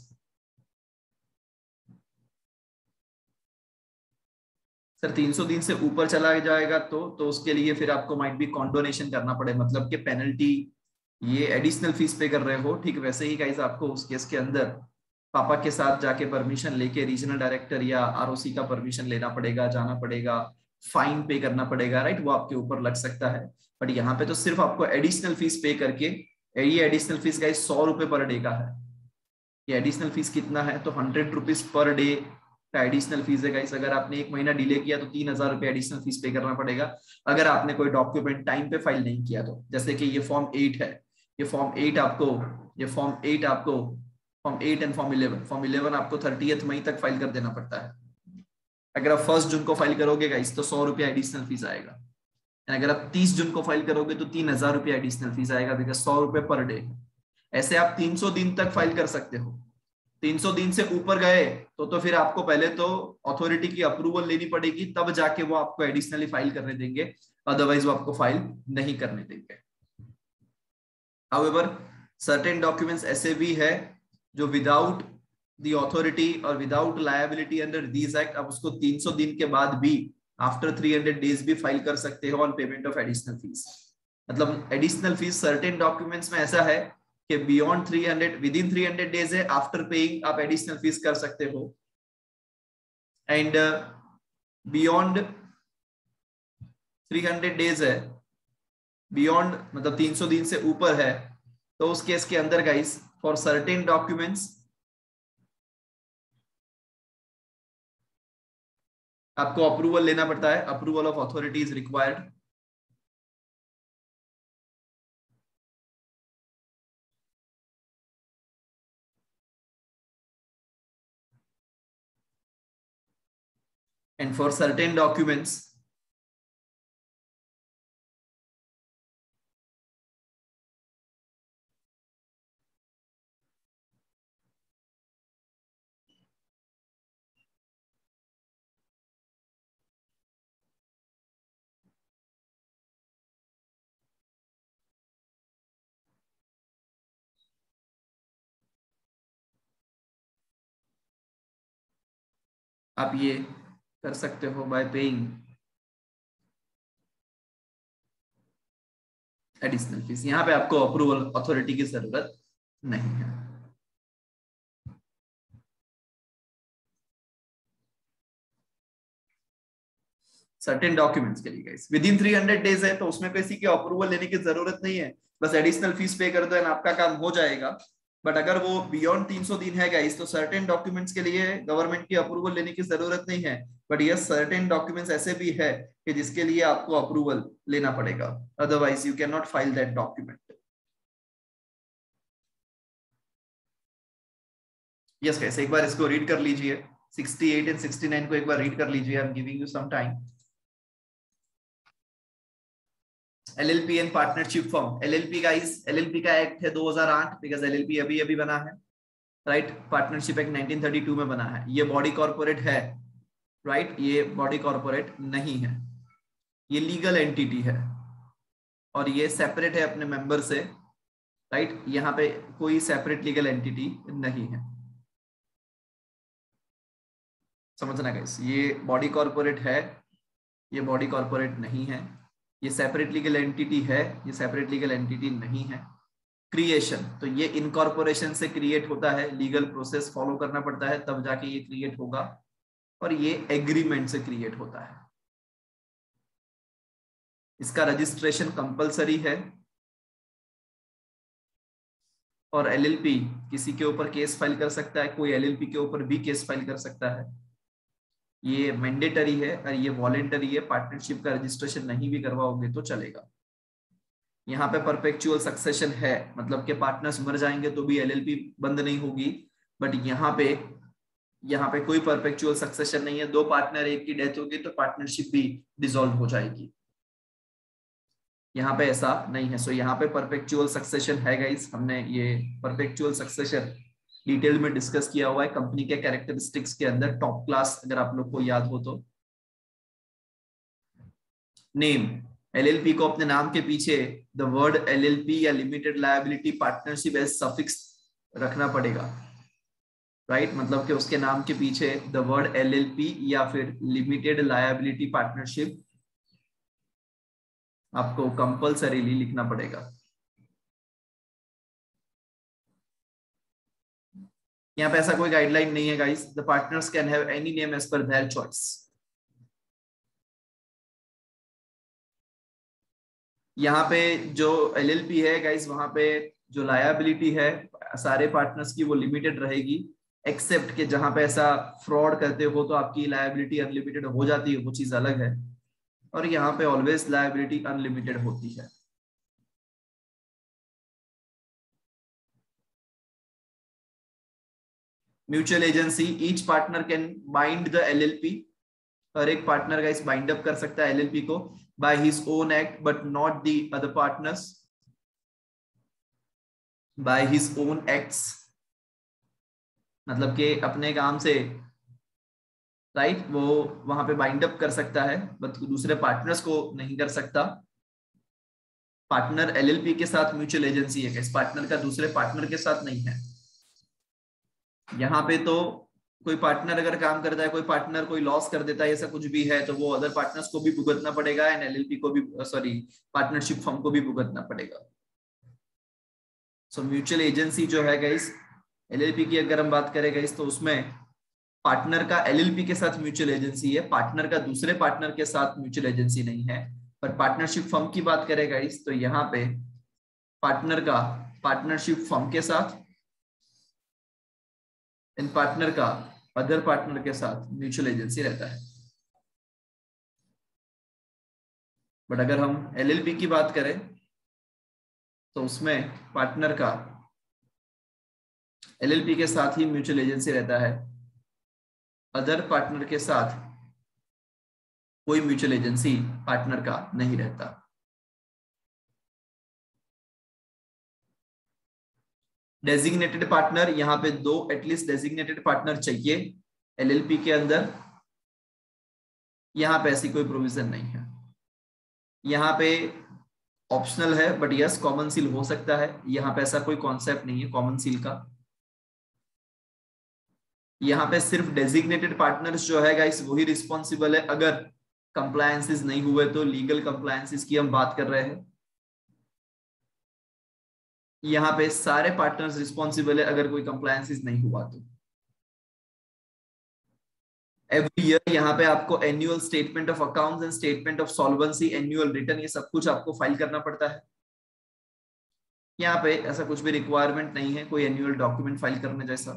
[SPEAKER 1] Sir 300 दिन से ऊपर चला जाएगा तो उसके लिए फिर आपको माइट भी कॉन्डोनेशन करना पड़े, मतलब कि पेनल्टी, ये एडिशनल फीस पे कर रहे हो, ठीक वैसे ही गाइस आपको उस केस के अंदर पापा के साथ जाके परमिशन लेके रीजनल डायरेक्टर या आरओसी का परमिशन लेना पड़ेगा, जाना पड़ेगा, फाइन पे करना पड़ेगा, राइट, वो आपके ऊपर लग सकता है। बट यहाँ पे तो सिर्फ आपको एडिशनल फीस पे करके, ये एडिशनल फीस गाइस 100 रुपए पर डे का है। ये एडिशनल फीस कितना है, तो 100 रुपीज पर डे का एडिशनल फीस है गाइस। अगर आपने 1 महीना डिले किया तो 3000 रुपए एडिशनल फीस पे करना पड़ेगा। अगर आपने कोई डॉक्यूमेंट टाइम पे फाइल नहीं किया तो, जैसे कि ये फॉर्म 8 है, ये फॉर्म 8 आपको फॉर्म 8 एंड फॉर्म 11 आपको 30 मई तक फाइल कर देना पड़ता है। अगर आप 1 जून को फाइल करोगे गाइस तो 100 रुपया एडिशनल फीस आएगा। अगर आप 30 जून को फाइल करोगे तो 3000 रुपया एडिशनल फीस आएगा, बिकॉज 100 रुपए पर डे। ऐसे आप 300 दिन तक फाइल कर सकते हो। 300 दिन से ऊपर गए तो फिर आपको पहले तो अथॉरिटी की अप्रूवल लेनी पड़ेगी, तब जाके वो आपको एडिशनली फाइल करने देंगे, अदरवाइज वो आपको फाइल नहीं करने देंगे। हाउएवर सर्टेन डॉक्यूमेंट्स ऐसे भी है जो विदाउट द अथॉरिटी और without liability under this act आप उसको 300 दिन के बाद भी आफ्टर 300 डेज भी फाइल कर सकते हो on payment of additional fees. मतलब एडिशनल फीस सर्टेन डॉक्यूमेंट्स में ऐसा है कि बियॉन्ड 300 विद इन 300 डेज है, आफ्टर पेइंग आप एडिशनल फीस कर सकते हो, एंड बियॉन्ड 300 डेज है, बियॉन्ड मतलब 300 दिन से ऊपर है, तो उस केस के अंदर गाइस फॉर सर्टेन डॉक्यूमेंट्स आपको अप्रूवल लेना पड़ता है, approval of authority is required. And for certain documents आप ये कर सकते हो बाय पेइंग एडिशनल फीस। यहां पे आपको अप्रूवल अथॉरिटी की जरूरत नहीं है। सर्टेन डॉक्यूमेंट्स के लिए गाइस विद इन 300 डेज है, तो उसमें किसी की अप्रूवल लेने की जरूरत नहीं है, बस एडिशनल फीस पे कर दो एंड आपका काम हो जाएगा। बट अगर वो बियॉन्ड 300 दिन है गाइस तो सर्टेन डॉक्यूमेंट्स के लिए गवर्नमेंट की अप्रूवल लेने की जरूरत नहीं है। बट यस सर्टेन डॉक्यूमेंट्स ऐसे भी है कि जिसके लिए आपको अप्रूवल लेना पड़ेगा, otherwise you can not file that document. Yes guys एक बार इसको रीड कर लीजिए, 68 एंड 69 को एक बार रीड कर लीजिए, I am giving you some time. LLP and partnership form, LLP guys, LLP का एक्ट है 2008, बिकॉज LLP अभी अभी बना है, राइट। पार्टनरशिप एक्ट 1932 में बना है। ये बॉडी कॉर्पोरेट है, राइट, ये बॉडी कॉर्पोरेट नहीं है, ये लीगल एंटिटी है और ये सेपरेट है अपने मेंबर से, राइट। यहाँ पे कोई सेपरेट लीगल एंटिटी नहीं है, समझना गाइस। ये बॉडी कॉर्पोरेट है, ये बॉडी कॉर्पोरेट नहीं है, ये सेपरेट लीगल एंटिटी है, ये सेपरेट लीगल एंटिटी नहीं है। क्रिएशन, तो ये इनकॉर्पोरेशन से क्रिएट होता है, लीगल प्रोसेस फॉलो करना पड़ता है तब जाके ये क्रिएट होगा, और ये एग्रीमेंट से क्रिएट होता है। इसका रजिस्ट्रेशन कंपलसरी है, और LLP किसी के ऊपर केस फाइल कर सकता है, कोई LLP के ऊपर भी केस फाइल कर सकता है। ये मैंडेटरी है और ये वॉलेंटरी है, पार्टनरशिप का रजिस्ट्रेशन नहीं भी करवाओगे तो चलेगा। यहाँ पे परपेचुअल सक्सेशन है, मतलब कि पार्टनर्स मर जाएंगे तो भी LLP बंद नहीं होगी, बट यहाँ पे कोई परपेचुअल सक्सेशन नहीं है। 2 पार्टनर एक की डेथ होगी तो पार्टनरशिप भी डिसॉल्व हो जाएगी, यहाँ पे ऐसा नहीं है। सो यहाँ पे परपेचुअल सक्सेशन है गाइस, हमने ये परपेचुअल सक्सेशन डिटेल में डिस्कस किया हुआ है कंपनी के कैरेक्टरिस्टिक्स के अंदर, टॉप क्लास, अगर आप लोग को याद हो तो। नेम, एलएलपी को अपने नाम के पीछे द वर्ड एलएलपी या limited liability partnership as suffix रखना पड़ेगा, राइट मतलब कि उसके नाम के पीछे द वर्ड एलएलपी या फिर लिमिटेड लायबिलिटी पार्टनरशिप आपको कंपल्सरीली लिखना पड़ेगा। यहाँ पे ऐसा कोई गाइडलाइन नहीं है guys, the partners can have any name as per their choice. यहाँ पे जो एलएलपी है गाइस, वहां पे जो लायबिलिटी है सारे पार्टनर्स की वो लिमिटेड रहेगी, एक्सेप्ट कि जहां पे ऐसा फ्रॉड करते हो तो आपकी लायबिलिटी अनलिमिटेड हो जाती है, वो चीज अलग है। और यहाँ पे ऑलवेज लायबिलिटी अनलिमिटेड होती है। Mutual agency, each partner can bind the LLP, हर एक पार्टनर गाइस बाइंड अप कर सकता है एलएलपी को by his own act but not the other partners, by his own acts मतलब कि अपने काम से, राइट वो वहां पे बाइंड अप कर सकता है बट दूसरे पार्टनर्स को नहीं कर सकता। पार्टनर एलएलपी के साथ म्यूचुअल एजेंसी है, इस पार्टनर का दूसरे पार्टनर के साथ नहीं है। यहाँ पे तो कोई पार्टनर अगर काम करता है, कोई पार्टनर कोई लॉस कर देता है, ऐसा कुछ भी है तो वो अदर पार्टनर्स को भी भुगतना पड़ेगा एंड एलएलपी को भी, सॉरी पार्टनरशिप फर्म को भी भुगतना पड़ेगा। सो म्यूचुअल एजेंसी जो है गाइस, एलएलपी की अगर हम बात करें गाइस तो उसमें पार्टनर का एलएलपी के साथ म्यूचुअल एजेंसी है, पार्टनर का दूसरे पार्टनर के साथ म्यूचुअल एजेंसी नहीं है। पर पार्टनरशिप फर्म की बात करें गाइस तो यहाँ पे पार्टनर का पार्टनरशिप फर्म के साथ इन पार्टनर का अदर पार्टनर के साथ म्यूचुअल एजेंसी रहता है। बट अगर हम एलएलपी की बात करें तो उसमें पार्टनर का एलएलपी के साथ ही म्यूचुअल एजेंसी रहता है, अदर पार्टनर के साथ कोई म्यूचुअल एजेंसी पार्टनर का नहीं रहता। डेजिग्नेटेड पार्टनर, यहाँ पे दो एटलीस्ट डेजिग्नेटेड पार्टनर चाहिए एलएलपी के अंदर, यहाँ पे ऐसी कोई प्रोविजन नहीं है। यहाँ पे ऑप्शनल है बट यस कॉमन सील हो सकता है, यहाँ पे ऐसा कोई कॉन्सेप्ट नहीं है कॉमन सील का। यहाँ पे सिर्फ डेजिग्नेटेड पार्टनर्स जो है गाइस वही रिस्पॉन्सिबल है, अगर कंप्लायंसेस नहीं हुए तो लीगल कंप्लायंसेस की हम बात कर रहे हैं। यहाँ पे सारे पार्टनर्स रिस्पॉन्सिबल है अगर कोई कंप्लायंसेस नहीं हुआ तो। एवरी ईयर यहाँ पे आपको annual statement of accounts and statement of solvency, annual return, ये सब कुछ आपको फाइल करना पड़ता है। यहाँ पे ऐसा कुछ भी रिक्वायरमेंट नहीं है कोई एनुअल डॉक्यूमेंट फाइल करने जैसा।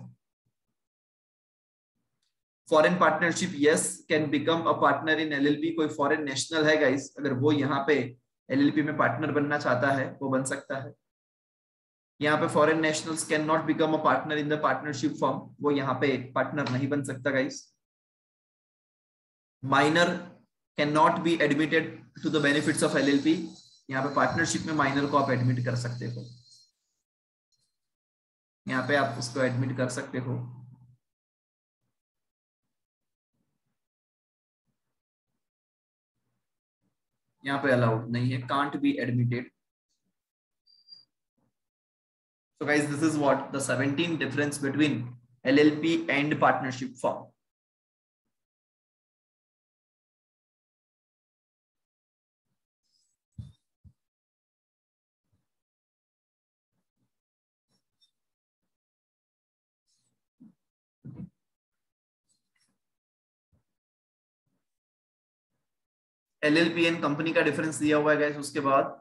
[SPEAKER 1] Foreign partnership, yes can become a partner in LLP, कोई फॉरेन नेशनल है गाइस अगर वो यहाँ पे एलएलपी में पार्टनर बनना चाहता है वो बन सकता है। यहाँ पे foreign nationals can not become a partner in the partnership firm, वो यहाँ पे पार्टनर नहीं बन सकता guys. Minor can not be admitted to the benefits of LLP, यहाँ पे पार्टनरशिप में माइनर को आप एडमिट कर सकते हो, यहाँ पे आप उसको एडमिट कर सकते हो। यहाँ पे अलाउड नहीं है, can't be admitted. So guys, this is what the 17 difference between LLP and partnership firm. LLP and company का डिफरेंस दिया हुआ है गाइस। उसके बाद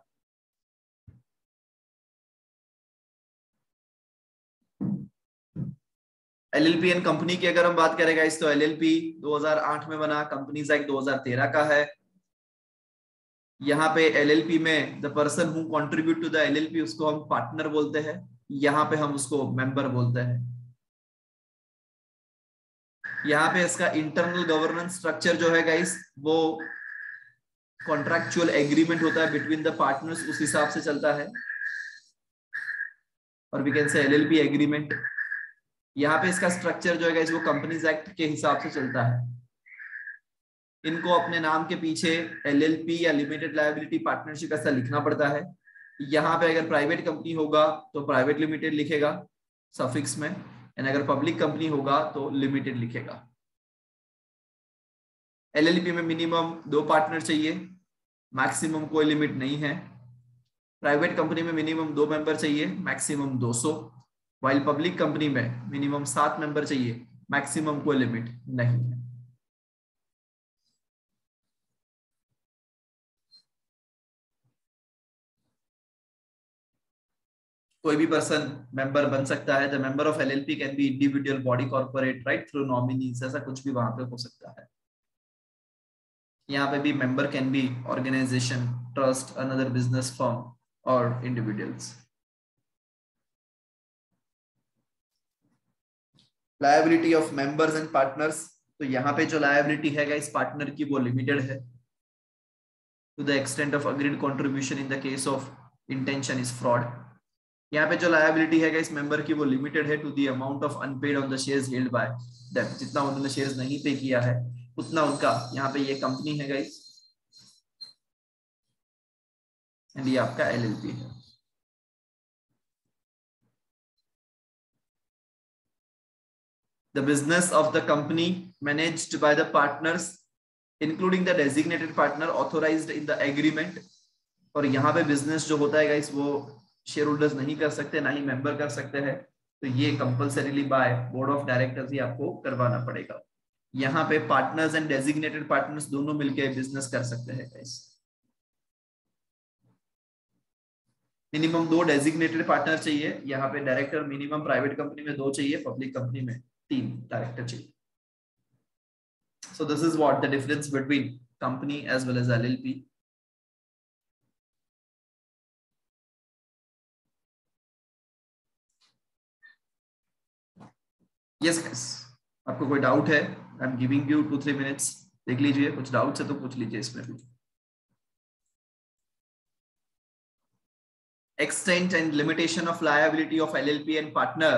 [SPEAKER 1] एलएलपी एंड कंपनी की अगर हम बात करें गाइस तो एलएलपी 2008 में बना, कंपनीज एक्ट 2013 का है। यहाँ पे एलएलपी में the person who contribute to the LLP उसको हम पार्टनर बोलते हैं, यहाँ पे हम उसको मेंबर बोलते हैं। यहाँ पे इसका इंटरनल गवर्नेंस स्ट्रक्चर जो है गाइस वो कॉन्ट्रैक्चुअल एग्रीमेंट होता है बिटवीन द पार्टनर्स, उस हिसाब से चलता है, और we can say LLP agreement. यहाँ पे इसका स्ट्रक्चर जो है गाइस वो कंपनीज एक्ट के हिसाब से चलता है। इनको अपने नाम के पीछे LLP या लिमिटेड लायबिलिटी पार्टनरशिप ऐसा लिखना पड़ता है। यहाँ पे अगर प्राइवेट कंपनी होगा तो प्राइवेट लिमिटेड लिखेगा सफिक्स में, एंड अगर पब्लिक कंपनी होगा तो लिमिटेड लिखेगा। LLP में मिनिमम 2 पार्टनर चाहिए, मैक्सिमम कोई लिमिट नहीं है। प्राइवेट कंपनी में मिनिमम 2 मेंबर चाहिए, मैक्सिमम 200, वाइल पब्लिक कंपनी में मिनिमम 7 मेंबर चाहिए, मैक्सिमम कोई लिमिट नहीं है। कोई भी पर्सन मेंबर बन सकता है। The member of LLP can be individual, body, corporate, right, through nominees, ऐसा कुछ भी वहां पे हो सकता है। यहाँ पे भी member can be organisation, trust, another business firm or individuals. Liability of members and partners, तो यहाँ पे जो लायबिलिटी है इस पार्टनर की वो लिमिटेड है to the extent of agreed contribution in the case of intention is fraud. यहाँ पे जो लायबिलिटी है इस मेंबर की वो लिमिटेड है to the amount of unpaid on the shares held by them, जितना उन्होंने शेयर्स नहीं पे किया है उतना उनका, यहाँ पे ये कंपनी है गाइस एंड ये आपका LLP है। The business of the company managed by the partners including the designated partner authorized in the agreement, और यहाँ पे बिजनेस जो होता है गाइस वो शेयर होल्डर्स नहीं कर सकते, ना ही मेंबर कर सकते हैं, तो ये compulsorily by board of directors ही आपको करवाना पड़ेगा। यहाँ पे पार्टनर्स एंड डेजिग्नेटेड पार्टनर्स दोनों मिलकर बिजनेस कर सकते हैं गाइस। मिनिमम 2 डेजिग्नेटेड पार्टनर चाहिए, यहाँ पे डायरेक्टर मिनिमम प्राइवेट कंपनी में 2 चाहिए, पब्लिक कंपनी में 3 डायरेक्टर चाहिए। So this is what the difference between company as well as LLP. Yes guys, आपको कोई डाउट है? आई एम गिविंग यू 2-3 मिनट्स, देख लीजिए, कुछ डाउट्स है तो पूछ लीजिए इसमें भी। Extent and limitation of liability of LLP and partner.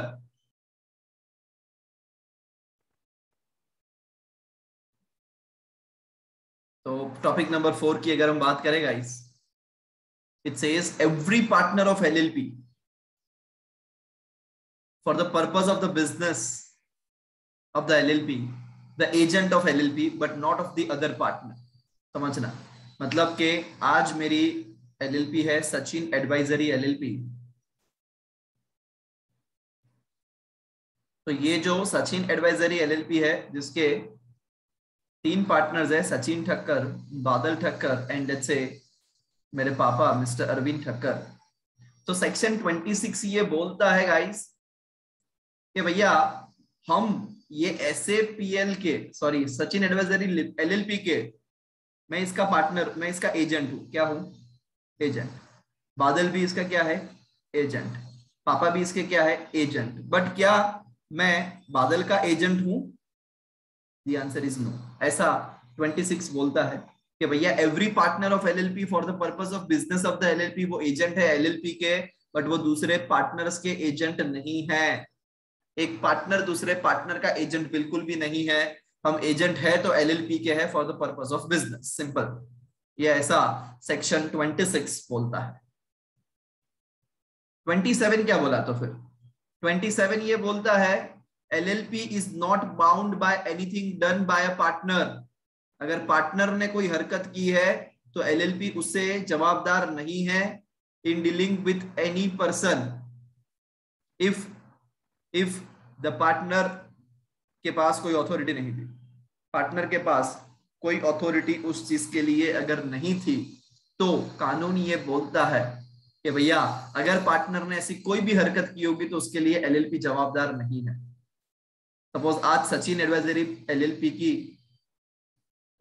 [SPEAKER 1] तो टॉपिक नंबर 4 की अगर हम बात करें guys, it says every partner of LLP for the purpose of the business of the LLP, the agent of LLP but not of the other partner. समझना, मतलब कि आज मेरी LLP है सचिन एडवाइजरी LLP, तो ये जो सचिन एडवाइजरी LLP है जिसके 3 पार्टनर्स है, सचिन ठक्कर, बादल ठक्कर एंड लेट्स से मेरे पापा मिस्टर अरविंद ठक्कर। तो सेक्शन 26 ये बोलता है गाइस कि भैया हम ये SAPL के, सॉरी सचिन एडवाइजरी LLP के, मैं इसका पार्टनर, मैं इसका एजेंट हूं। क्या हूं? एजेंट। बादल भी इसका क्या है? एजेंट। पापा भी इसके क्या है? एजेंट। बट क्या मैं बादल का एजेंट हूं? The answer is no. ऐसा 26 बोलता है कि भैया every partner of LLP for the purpose of business of the LLP, वो एजेंट है LLP के, बट वो दूसरे पार्टनर्स के एजेंट नहीं है। एक पार्टनर दूसरे पार्टनर का एजेंट बिल्कुल भी नहीं है। हम एजेंट है तो LLP के है for the purpose of business, simple. ये ऐसा सेक्शन 26 बोलता है। 27 क्या बोला? तो फिर 27 ये बोलता है LLP is not bound by anything done by a partner. अगर पार्टनर ने कोई हरकत की है तो LLP उससे जवाबदार नहीं है in dealing with any person if the partner के पास कोई अथॉरिटी नहीं थी, पार्टनर के पास कोई अथॉरिटी उस चीज के लिए अगर नहीं थी, तो कानून ये बोलता है कि भैया अगर पार्टनर ने ऐसी कोई भी हरकत की होगी तो उसके लिए LLP जवाबदार नहीं है। सपोज आज सचिन एडवाइजरी LLP की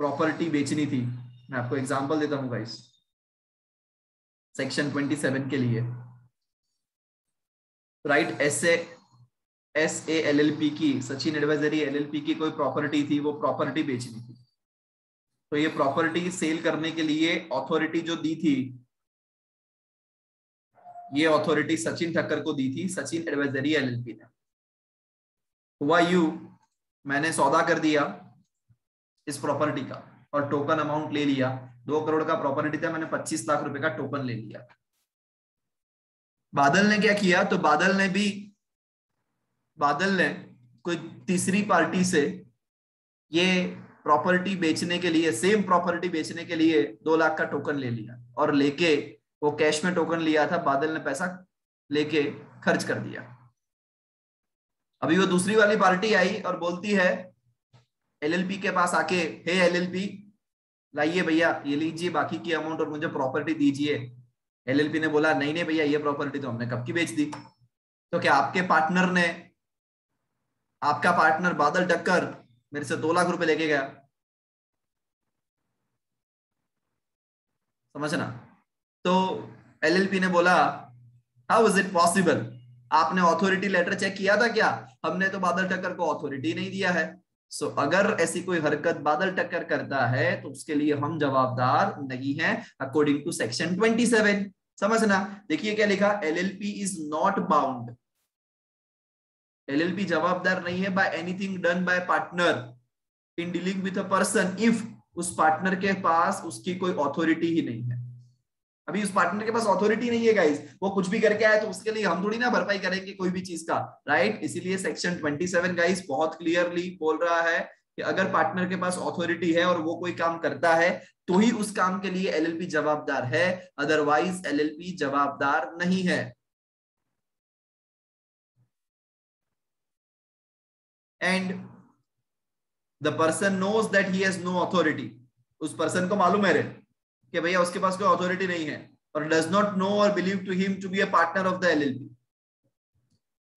[SPEAKER 1] प्रॉपर्टी बेचनी थी, मैं आपको एग्जांपल देता हूं गाइस, सेक्शन 27 के लिए, राइट, SALLP की, सचिन एडवाइजरी LLP की कोई प्रॉपर्टी थी, वो प्रॉपर्टी बेचनी थी, तो ये प्रॉपर्टी सेल करने के लिए अथॉरिटी जो दी थी, ये अथॉरिटी सचिन ठक्कर को दी थी, सचिन एडवाइजरी LLP ने। हुआ यू, मैंने सौदा कर दिया इस प्रॉपर्टी का, और टोकन अमाउंट ले लिया। 2 करोड़ का प्रॉपर्टी था, मैंने 25 लाख रुपए का टोकन ले लिया। बादल ने क्या किया, तो बादल ने कोई तीसरी पार्टी से ये प्रॉपर्टी बेचने के लिए, सेम प्रॉपर्टी बेचने के लिए 2 लाख का टोकन ले लिया और लेके, वो कैश में टोकन लिया था, बादल ने पैसा लेके खर्च कर दिया। अभी वो दूसरी वाली पार्टी आई और बोलती है एलएलपी के पास आके, हे एलएलपी लाइए भैया, ये लीजिए बाकी की अमाउंट और मुझे प्रॉपर्टी दीजिए। एलएलपी ने बोला नहीं नहीं भैया, ये प्रॉपर्टी तो हमने कब की बेच दी। तो क्या आपका पार्टनर बादल टक्कर मेरे से 2 लाख रुपए लेके गया? समझना। तो एलएलपी ने बोला हाउ इज इट पॉसिबल, आपने अथॉरिटी लेटर चेक किया था क्या? हमने तो बादल टक्कर को अथॉरिटी नहीं दिया है। सो अगर ऐसी कोई हरकत बादल टक्कर करता है तो उसके लिए हम जवाबदार नहीं हैं अकॉर्डिंग टू सेक्शन 27। समझना। देखिए क्या लिखा, LLP is not bound, LLP जवाबदार नहीं है by anything done by partner in dealing with a person if उस पार्टनर के पास उसकी कोई अथॉरिटी ही नहीं है। अभी उस पार्टनर के पास अथॉरिटी नहीं है गाइस, वो कुछ भी करके आया तो उसके लिए हम थोड़ी ना भरपाई करेंगे कोई भी चीज का, राइट। इसीलिए सेक्शन 27 गाइस बहुत क्लियरली बोल रहा है कि अगर पार्टनर के पास अथॉरिटी है और वो कोई काम करता है तो ही उस काम के लिए एलएलपी जवाबदार है, अदरवाइज एलएलपी जवाबदार नहीं है। And the person knows that he has no authority, उस पर्सन को मालूम है रे कि भैया उसके पास कोई अथॉरिटी नहीं है, और डज नॉट नो और believe to him to be a partner of the LLP.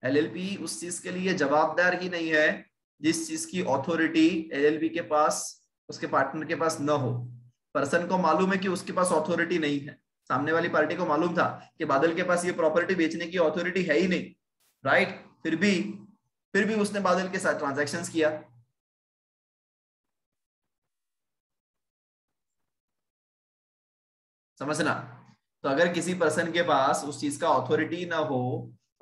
[SPEAKER 1] LLP उस चीज के लिए जवाबदार ही नहीं है जिस चीज की अथॉरिटी एलएलपी के पास, उसके पार्टनर के पास न हो। पर्सन को मालूम है कि उसके पास अथॉरिटी नहीं है, सामने वाली पार्टी को मालूम था कि बादल के पास ये प्रॉपर्टी बेचने की अथॉरिटी है ही नहीं, राइट। फिर भी उसने बादल के साथ ट्रांजैक्शंस किया। समझना। तो अगर किसी पर्सन के पास उस चीज का अथॉरिटी ना हो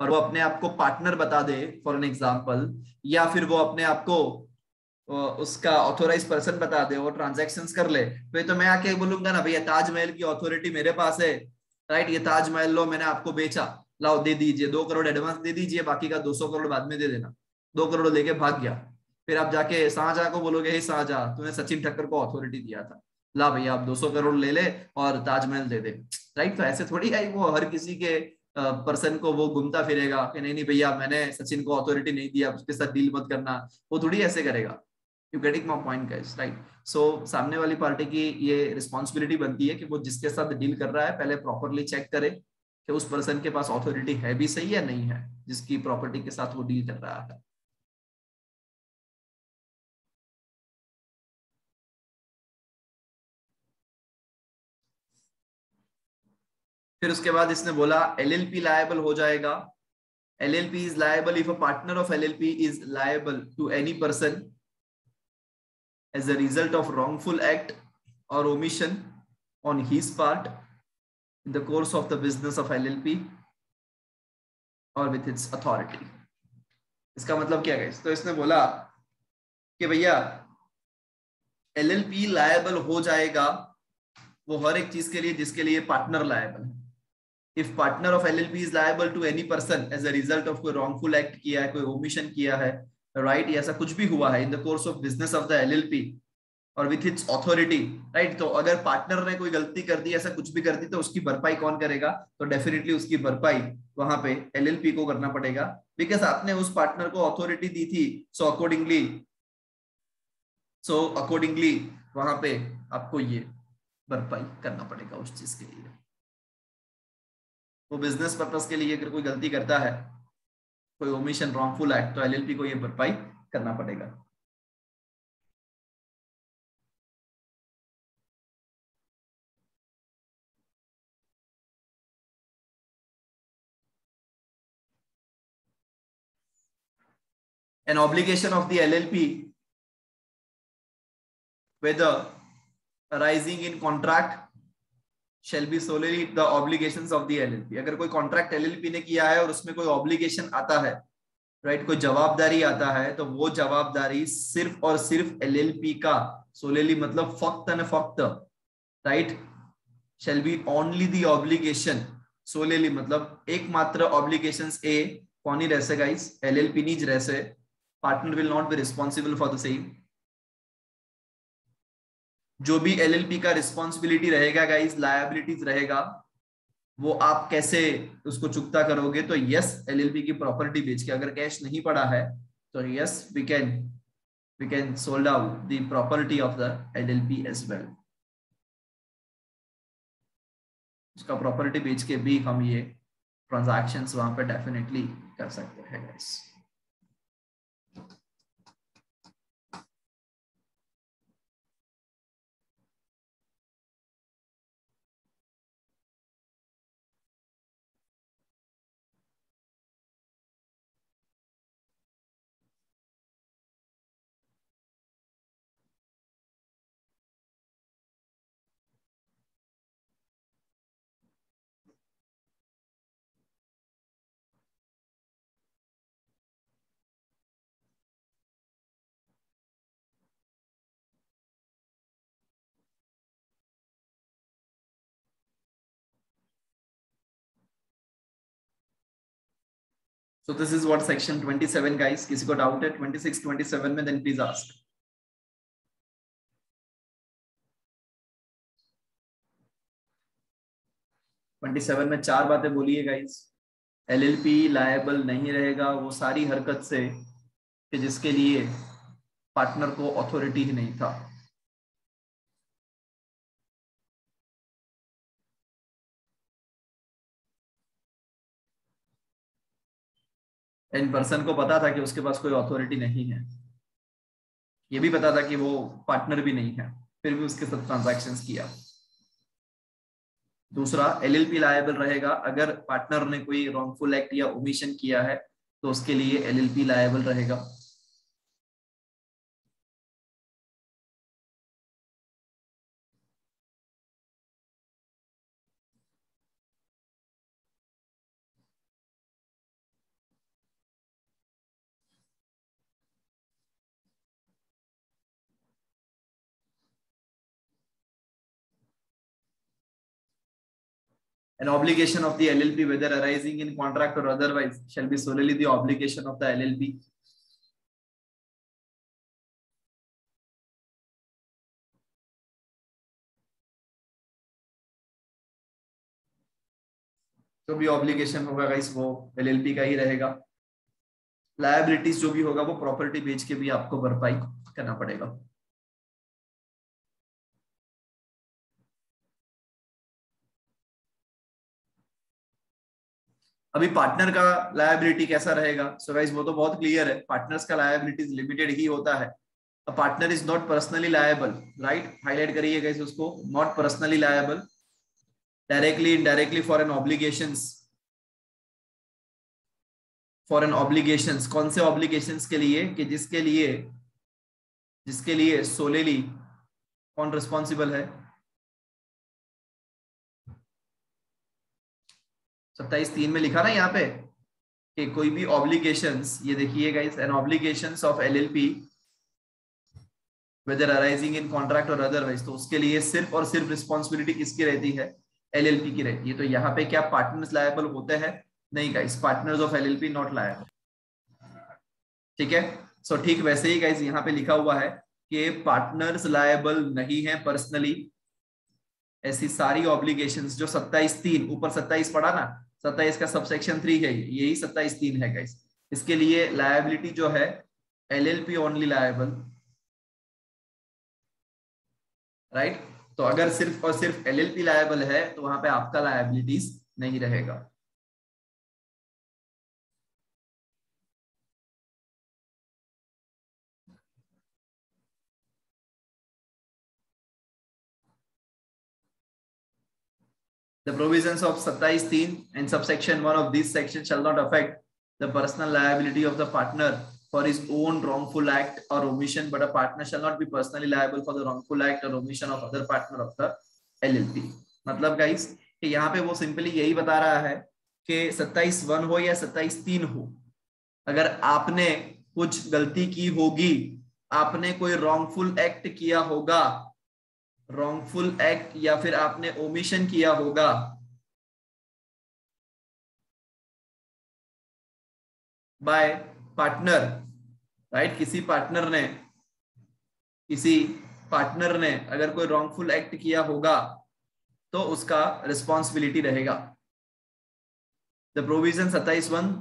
[SPEAKER 1] और वो अपने आप को पार्टनर बता दे फॉर एन एग्जांपल, या फिर वो अपने आप को उसका ऑथोराइज पर्सन बता दे, वो ट्रांजैक्शंस कर ले, तो मैं आके बोलूंगा ना भैया ताजमहल की अथॉरिटी मेरे पास है, राइट, ये ताजमहल लो मैंने आपको बेचा, लाओ दे दीजिए, 2 करोड़ एडवांस दे दीजिए, बाकी का 200 करोड़ बाद में दे देना। 2 करोड़ लेके भाग गया। फिर आप जाके शाहजहां को बोलोगे हे शाहजहां तूने सचिन ठक्कर को अथॉरिटी दिया था, ला भैया आप 200 करोड़ ले ले और ताजमहल दे दे, राइट। तो ऐसे थोड़ी आई वो हर किसी के पर्सन को वो घूमता फिरेगा कि नहीं नहीं भैया मैंने सचिन को अथॉरिटी नहीं दिया, उसके साथ डील मत करना, वो थोड़ी ऐसे करेगा। You getting my point guys, right. So सामने वाली पार्टी की ये रिस्पॉन्सिबिलिटी बनती है कि वो जिसके साथ डील कर रहा है पहले प्रॉपरली चेक करे कि उस पर्सन के पास अथॉरिटी है भी सही या नहीं है जिसकी प्रॉपर्टी के साथ वो डील कर रहा है। फिर उसके बाद इसने बोला एलएलपी लायबल हो जाएगा। LLP is liable if a partner of LLP is liable to any person as a result of wrongful act or omission on his part in the course of the business of LLP or with its authority। इसका मतलब क्या है? तो इसने बोला कि भैया LLP लायबल हो जाएगा वो हर एक चीज के लिए जिसके लिए पार्टनर लायबल है। If partner of LLP is liable to any person as a result of कोई wrongful act किया है, कोई ओमिशन किया है, राइट, ऐसा कुछ भी हुआ है in the course of business of the LLP और विथ इट्स अथॉरिटी, राइट। तो अगर पार्टनर ने कोई गलती कर दी, ऐसा कुछ भी कर दी, तो उसकी भरपाई कौन करेगा? तो डेफिनेटली उसकी भरपाई वहां पे एलएलपी को करना पड़ेगा, बिकॉज आपने उस पार्टनर को अथॉरिटी दी थी। सो अकॉर्डिंगली वहां पे आपको ये भरपाई करना पड़ेगा उस चीज के लिए। वो बिजनेस पर्पस के लिए अगर कोई गलती करता है, कोई ओमिशन, रॉन्गफुल एक्ट, तो एलएलपी को ये भरपाई करना पड़ेगा। An obligation of the LLP whether arising in contract shall be solely the obligations of the LLP। अगर कोई कॉन्ट्रैक्ट LLP ने किया है और उसमें कोई ऑब्लिगेशन आता है राइट, कोई जवाबदारी आता है तो वो जवाबदारी सिर्फ और सिर्फ एलएलपी का, सोलेली मतलब फक्त ने फक्त, right, shall be only the obligation, solely मतलब एकमात्र obligations ए कौन ही रहसे गाइस, एलएलपी नहीं रहसे, partner will not be responsible for the same. जो भी एलएलपी का रिस्पॉन्सिबिलिटी रहेगा गाइस, लायबिलिटीज रहेगा, वो आप कैसे उसको चुकता करोगे, तो यस एलएलपी की प्रॉपर्टी बेच के, अगर कैश नहीं पड़ा है तो yes we can sold out the property of the LLP as well. उसका प्रॉपर्टी बेच के भी हम ये ट्रांजैक्शंस वहां पे डेफिनेटली कर सकते हैं guys. So this is what section 27 guys, किसी को डाउट है 26 27 में, then please ask। सेवन में 4 बातें बोली है गाइस। एलएलपी लायबल नहीं रहेगा वो सारी हरकत से कि जिसके लिए पार्टनर को अथॉरिटी ही नहीं था। इन पर्सन को पता था कि उसके पास कोई अथॉरिटी नहीं है, ये भी पता था कि वो पार्टनर भी नहीं है, फिर भी उसके साथ ट्रांजैक्शंस किया। दूसरा, एलएलपी लायबल रहेगा अगर पार्टनर ने कोई रॉन्गफुल एक्ट या ओमिशन किया है तो उसके लिए एलएलपी लायबल रहेगा। An obligation of the LLP, whether arising in contract or otherwise, shall be solely the obligation of the LLP. जो भी ऑब्लिगेशन होगा गाइस वो एलएलपी का ही रहेगा। लायबिलिटीज जो भी होगा वो प्रॉपर्टी बेच के भी आपको भरपाई करना पड़ेगा। अभी पार्टनर का लायबिलिटी कैसा रहेगा? सो गाइस वो तो बहुत क्लियर है, पार्टनर्स का लायबिलिटीज लिमिटेड ही होता है। A partner is not personally liable, right, highlight करिए गाइस उसको, not personally liable, directly indirectly for an obligations, for an obligations. कौन से ऑब्लिगेशंस के लिए? कि जिसके लिए सोलेली कौन रिस्पॉन्सिबल है? 27(3) में लिखा ना यहाँ पे कि कोई भी ऑब्लिगेशंस, ये देखिए guys, an obligations of LLP whether arising in contract और अदरवाइज, तो उसके लिए सिर्फ और सिर्फ रिस्पॉन्सिबिलिटी किसकी रहती है? एलएलपी की रहती है। तो यहाँ पे क्या पार्टनर्स लायबल होते हैं? नहीं guys, partners of LLP not liable. ठीक है, सो ठीक वैसे ही गाइस यहाँ पे लिखा हुआ है कि पार्टनर्स लायबल नहीं है पर्सनली। ऐसी सारी ऑब्लिगेशंस जो 27(3) ऊपर 27 पढ़ा ना, 27 का सबसेक्शन 3 है, यही 27(3) है गाइस। इसके लिए लायबिलिटी जो है एलएलपी ओनली लायबल, राइट। तो अगर सिर्फ और सिर्फ एलएलपी लायबल है तो वहां पे आपका लायबिलिटीज नहीं रहेगा। The provisions of 27(3) and subsection 1 of this section shall not affect the personal liability of the partner for his own wrongful act or omission, but a partner shall not be personally liable for the wrongful act or omission of other partner of the LLP। मतलब गाइस कि यहाँ पे वो सिंपली यही बता रहा है कि 27(1) हो या 27(3) हो, अगर आपने कुछ गलती की होगी, आपने कोई रॉन्गफुल एक्ट किया होगा, रॉन्गफुल एक्ट या फिर आपने ओमिशन किया होगा, बाय पार्टनर, राइट, किसी पार्टनर ने अगर कोई रॉन्गफुल एक्ट किया होगा तो उसका रिस्पॉन्सिबिलिटी रहेगा। The provision 27(1)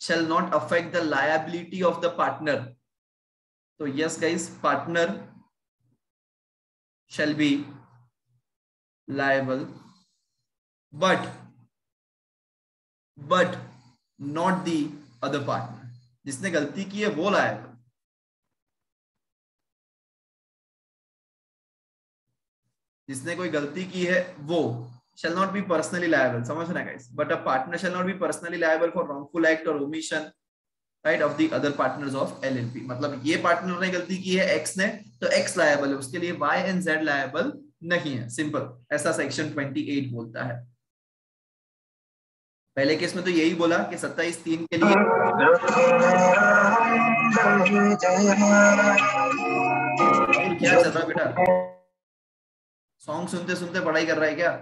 [SPEAKER 1] shall not affect the liability of the partner. तो yes guys, partner shall be liable but not the other partner. जिसने गलती की है वो लायबल, जिसने कोई गलती की है वो shall not be personally liable, समझ रहे हैं guys, but a partner shall not be personally liable for wrongful act or omission, right, of the other partners of LLP. मतलब ये पार्टनर ने गलती की है X ने, तो X लायबल है, उसके लिए Y and Z लायबल नहीं है, सिंपल, ऐसा सेक्शन 28 बोलता है। पहले केस में तो यही बोला कि 27(3) के लिए क्या चल रहा है बेटा, सॉन्ग सुनते सुनते पढ़ाई कर रहा है क्या?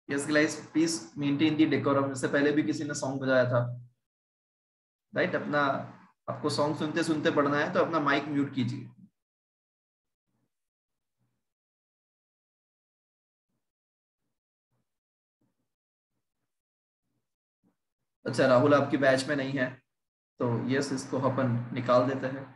[SPEAKER 1] Yes guys, please maintain the decorum. इससे पहले भी किसी ने सॉन्ग बजाया था, राइट, अपना आपको सॉन्ग सुनते सुनते पढ़ना है तो अपना माइक म्यूट कीजिए। अच्छा, राहुल आपकी बैच में नहीं है तो यस, इसको अपन निकाल देते हैं।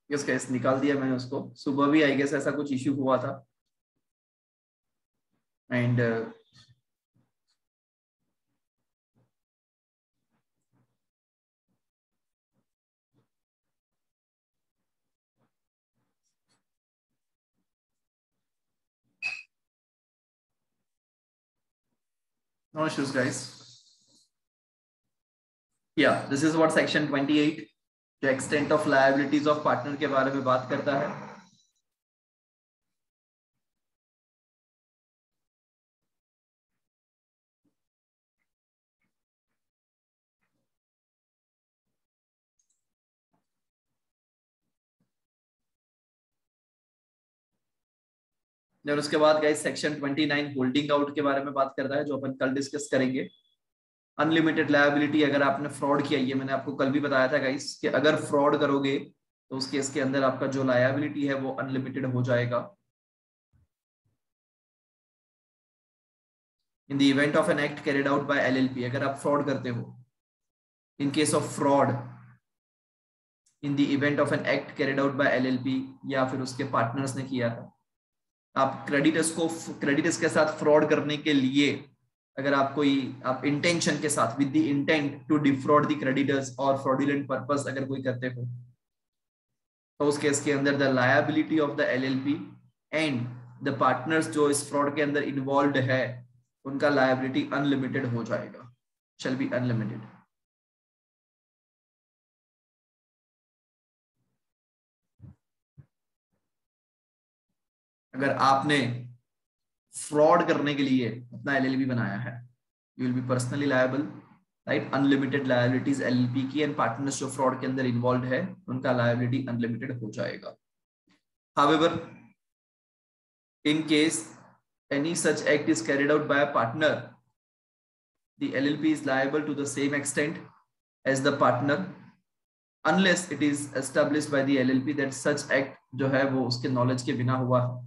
[SPEAKER 1] यस गाइस, निकाल दिया मैंने उसको। सुबह भी आई गेस ऐसा कुछ इश्यू हुआ था and no issues guys. Yeah, this is what section 28 जो extent of liabilities of partner के बारे में बात करता है। और उसके बाद गाइस सेक्शन 29 होल्डिंग आउट के बारे में बात करता है, जो अपन कल डिस्कस करेंगे। अनलिमिटेड लायबिलिटी, अगर आपने फ्रॉड किया, ये मैंने आपको कल भी बताया था गाइस कि अगर फ्रॉड करोगे तो उस केस के अंदर आपका जो लायबिलिटी है वो अनलिमिटेड हो जाएगा। In the event of an act carried out by LLP, अगर आप फ्रॉड करते हो, in case of fraud, in the event of an act carried out by LLP या फिर उसके पार्टनर्स ने किया है, आप क्रेडिटर्स के साथ फ्रॉड करने के लिए अगर आप इंटेंशन के साथ, with the intent to defraud the creditors और फ्रॉडुलेंट पर्पस अगर कोई करते हो, तो उस केस के अंदर the liability of the LLP and the partners जो इस फ्रॉड के अंदर इन्वॉल्व है, उनका लायबिलिटी अनलिमिटेड हो जाएगा, शैल बी अनलिमिटेड। अगर आपने फ्रॉड करने के लिए अपना LLP बनाया है, you will be personally liable, right, unlimited liabilities LLP की, एंड पार्टनर्स जो फ्रॉड के अंदर इन्वॉल्व है उनका लायबिलिटी अनलिमिटेड हो जाएगा। However, in case any such act is carried out by a partner, the LLP is liable to the same extent as the partner unless it is established by the LLP that such act जो है वो उसके नॉलेज के बिना हुआ है।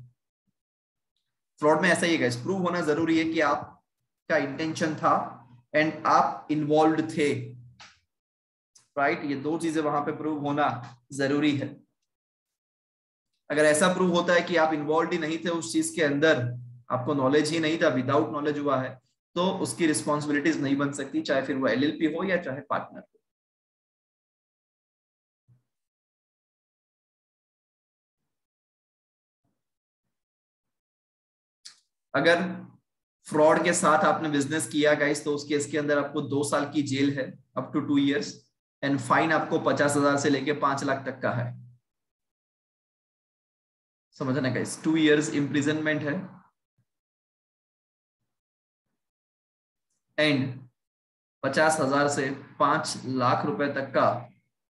[SPEAKER 1] फ्रॉड में ऐसा ही है, प्रूव होना जरूरी है कि आपका इंटेंशन था एंड आप इन्वॉल्व थे, राइट, ये दो चीजें वहां पे प्रूव होना जरूरी है। अगर ऐसा प्रूव होता है कि आप इन्वॉल्व ही नहीं थे उस चीज के अंदर, आपको नॉलेज ही नहीं था, विदाउट नॉलेज हुआ है, तो उसकी रिस्पॉन्सिबिलिटीज नहीं बन सकती, चाहे फिर वो LLP हो या चाहे पार्टनर हो। अगर फ्रॉड के साथ आपने बिजनेस किया गाइस तो उस केस के अंदर आपको 2 साल की जेल है, up to 2 years, and fine आपको 50,000 से लेके 5 लाख तक का है। समझना गाइस, 2 years इम्प्रिजनमेंट है एंड 50,000 से 5 लाख रुपए तक का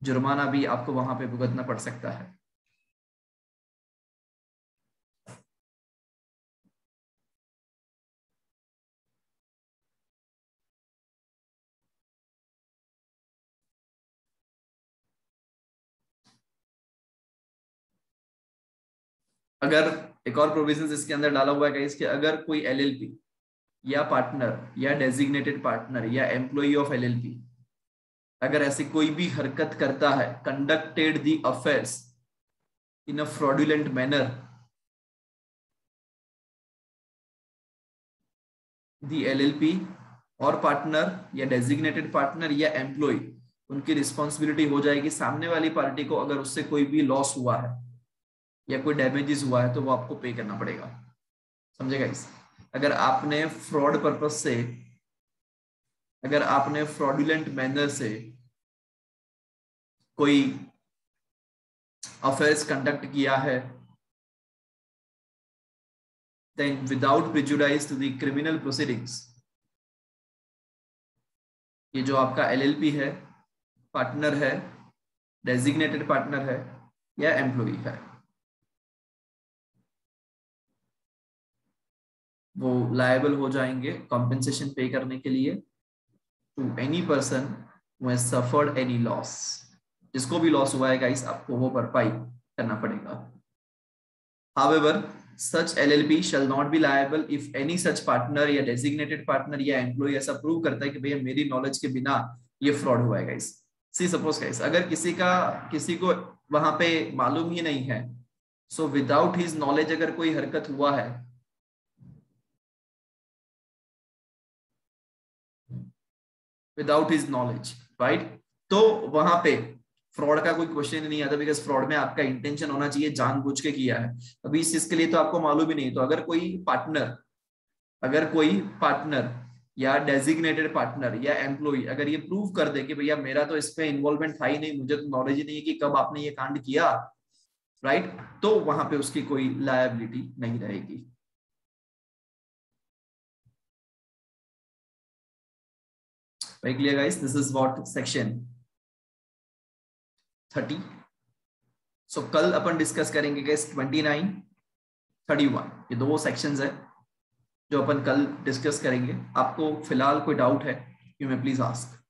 [SPEAKER 1] जुर्माना भी आपको वहां पे भुगतना पड़ सकता है। अगर एक और प्रोविजन इसके अंदर डाला हुआ है गाइस कि अगर कोई एलएलपी या पार्टनर या डेजिग्नेटेड पार्टनर या एम्प्लॉय ऑफ एलएलपी अगर ऐसी कोई भी हरकत करता है, conducted the affairs in a fraudulent manner, the LLP और पार्टनर या डेजिग्नेटेड पार्टनर या एम्प्लॉय, उनकी रिस्पॉन्सिबिलिटी हो जाएगी सामने वाली पार्टी को अगर उससे कोई भी लॉस हुआ है या कोई डैमेजेस हुआ है तो वो आपको पे करना पड़ेगा। समझेगा इस, अगर आपने फ्रॉड पर्पस से, अगर आपने फ्रॉडुलेंट मैनर से कोई अफेयर्स कंडक्ट किया है, then without prejudice to the criminal proceedings, ये जो आपका एलएलपी है, पार्टनर है, डेजिग्नेटेड पार्टनर है या एम्प्लॉय है, वो लायबल हो जाएंगे कॉम्पेंसेशन पे करने के लिए to any person who has suffered any loss. जिसको भी लॉस हुआ है गाइस आपको वो भरपाई करना पड़ेगा। However, such LLP shall not be liable if any such partner या designated partner या employee ऐसा प्रूव करता है कि भैया मेरी नॉलेज के बिना ये फ्रॉड हुआ है गाइस। सी सपोज गाइस अगर किसी को वहां पे मालूम ही नहीं है, सो विदाउट हिज नॉलेज अगर कोई हरकत हुआ है, विदाउट हिज नॉलेज, राइट, तो वहां पे फ्रॉड का कोई क्वेश्चन ही नहीं आता, बिकॉज फ्रॉड में आपका इंटेंशन होना चाहिए जानबूझ के किया है। अभी इस चीज के लिए तो आपको मालूम ही नहीं, तो अगर कोई पार्टनर या डेजिग्नेटेड पार्टनर या एम्प्लॉय अगर ये प्रूव कर दे कि भैया मेरा तो इस पे इन्वॉल्वमेंट था ही नहीं, मुझे तो नॉलेज ही नहीं है कि कब आपने ये कांड किया, राइट, तो वहां पे उसकी कोई लायबिलिटी नहीं रहेगी। Very clear guys, this is what section 30. So कल अपन डिस्कस करेंगे गाइस 29, 31, ये दो सेक्शंस है जो अपन कल डिस्कस करेंगे। आपको फिलहाल कोई डाउट है, यू मे प्लीज आस्क।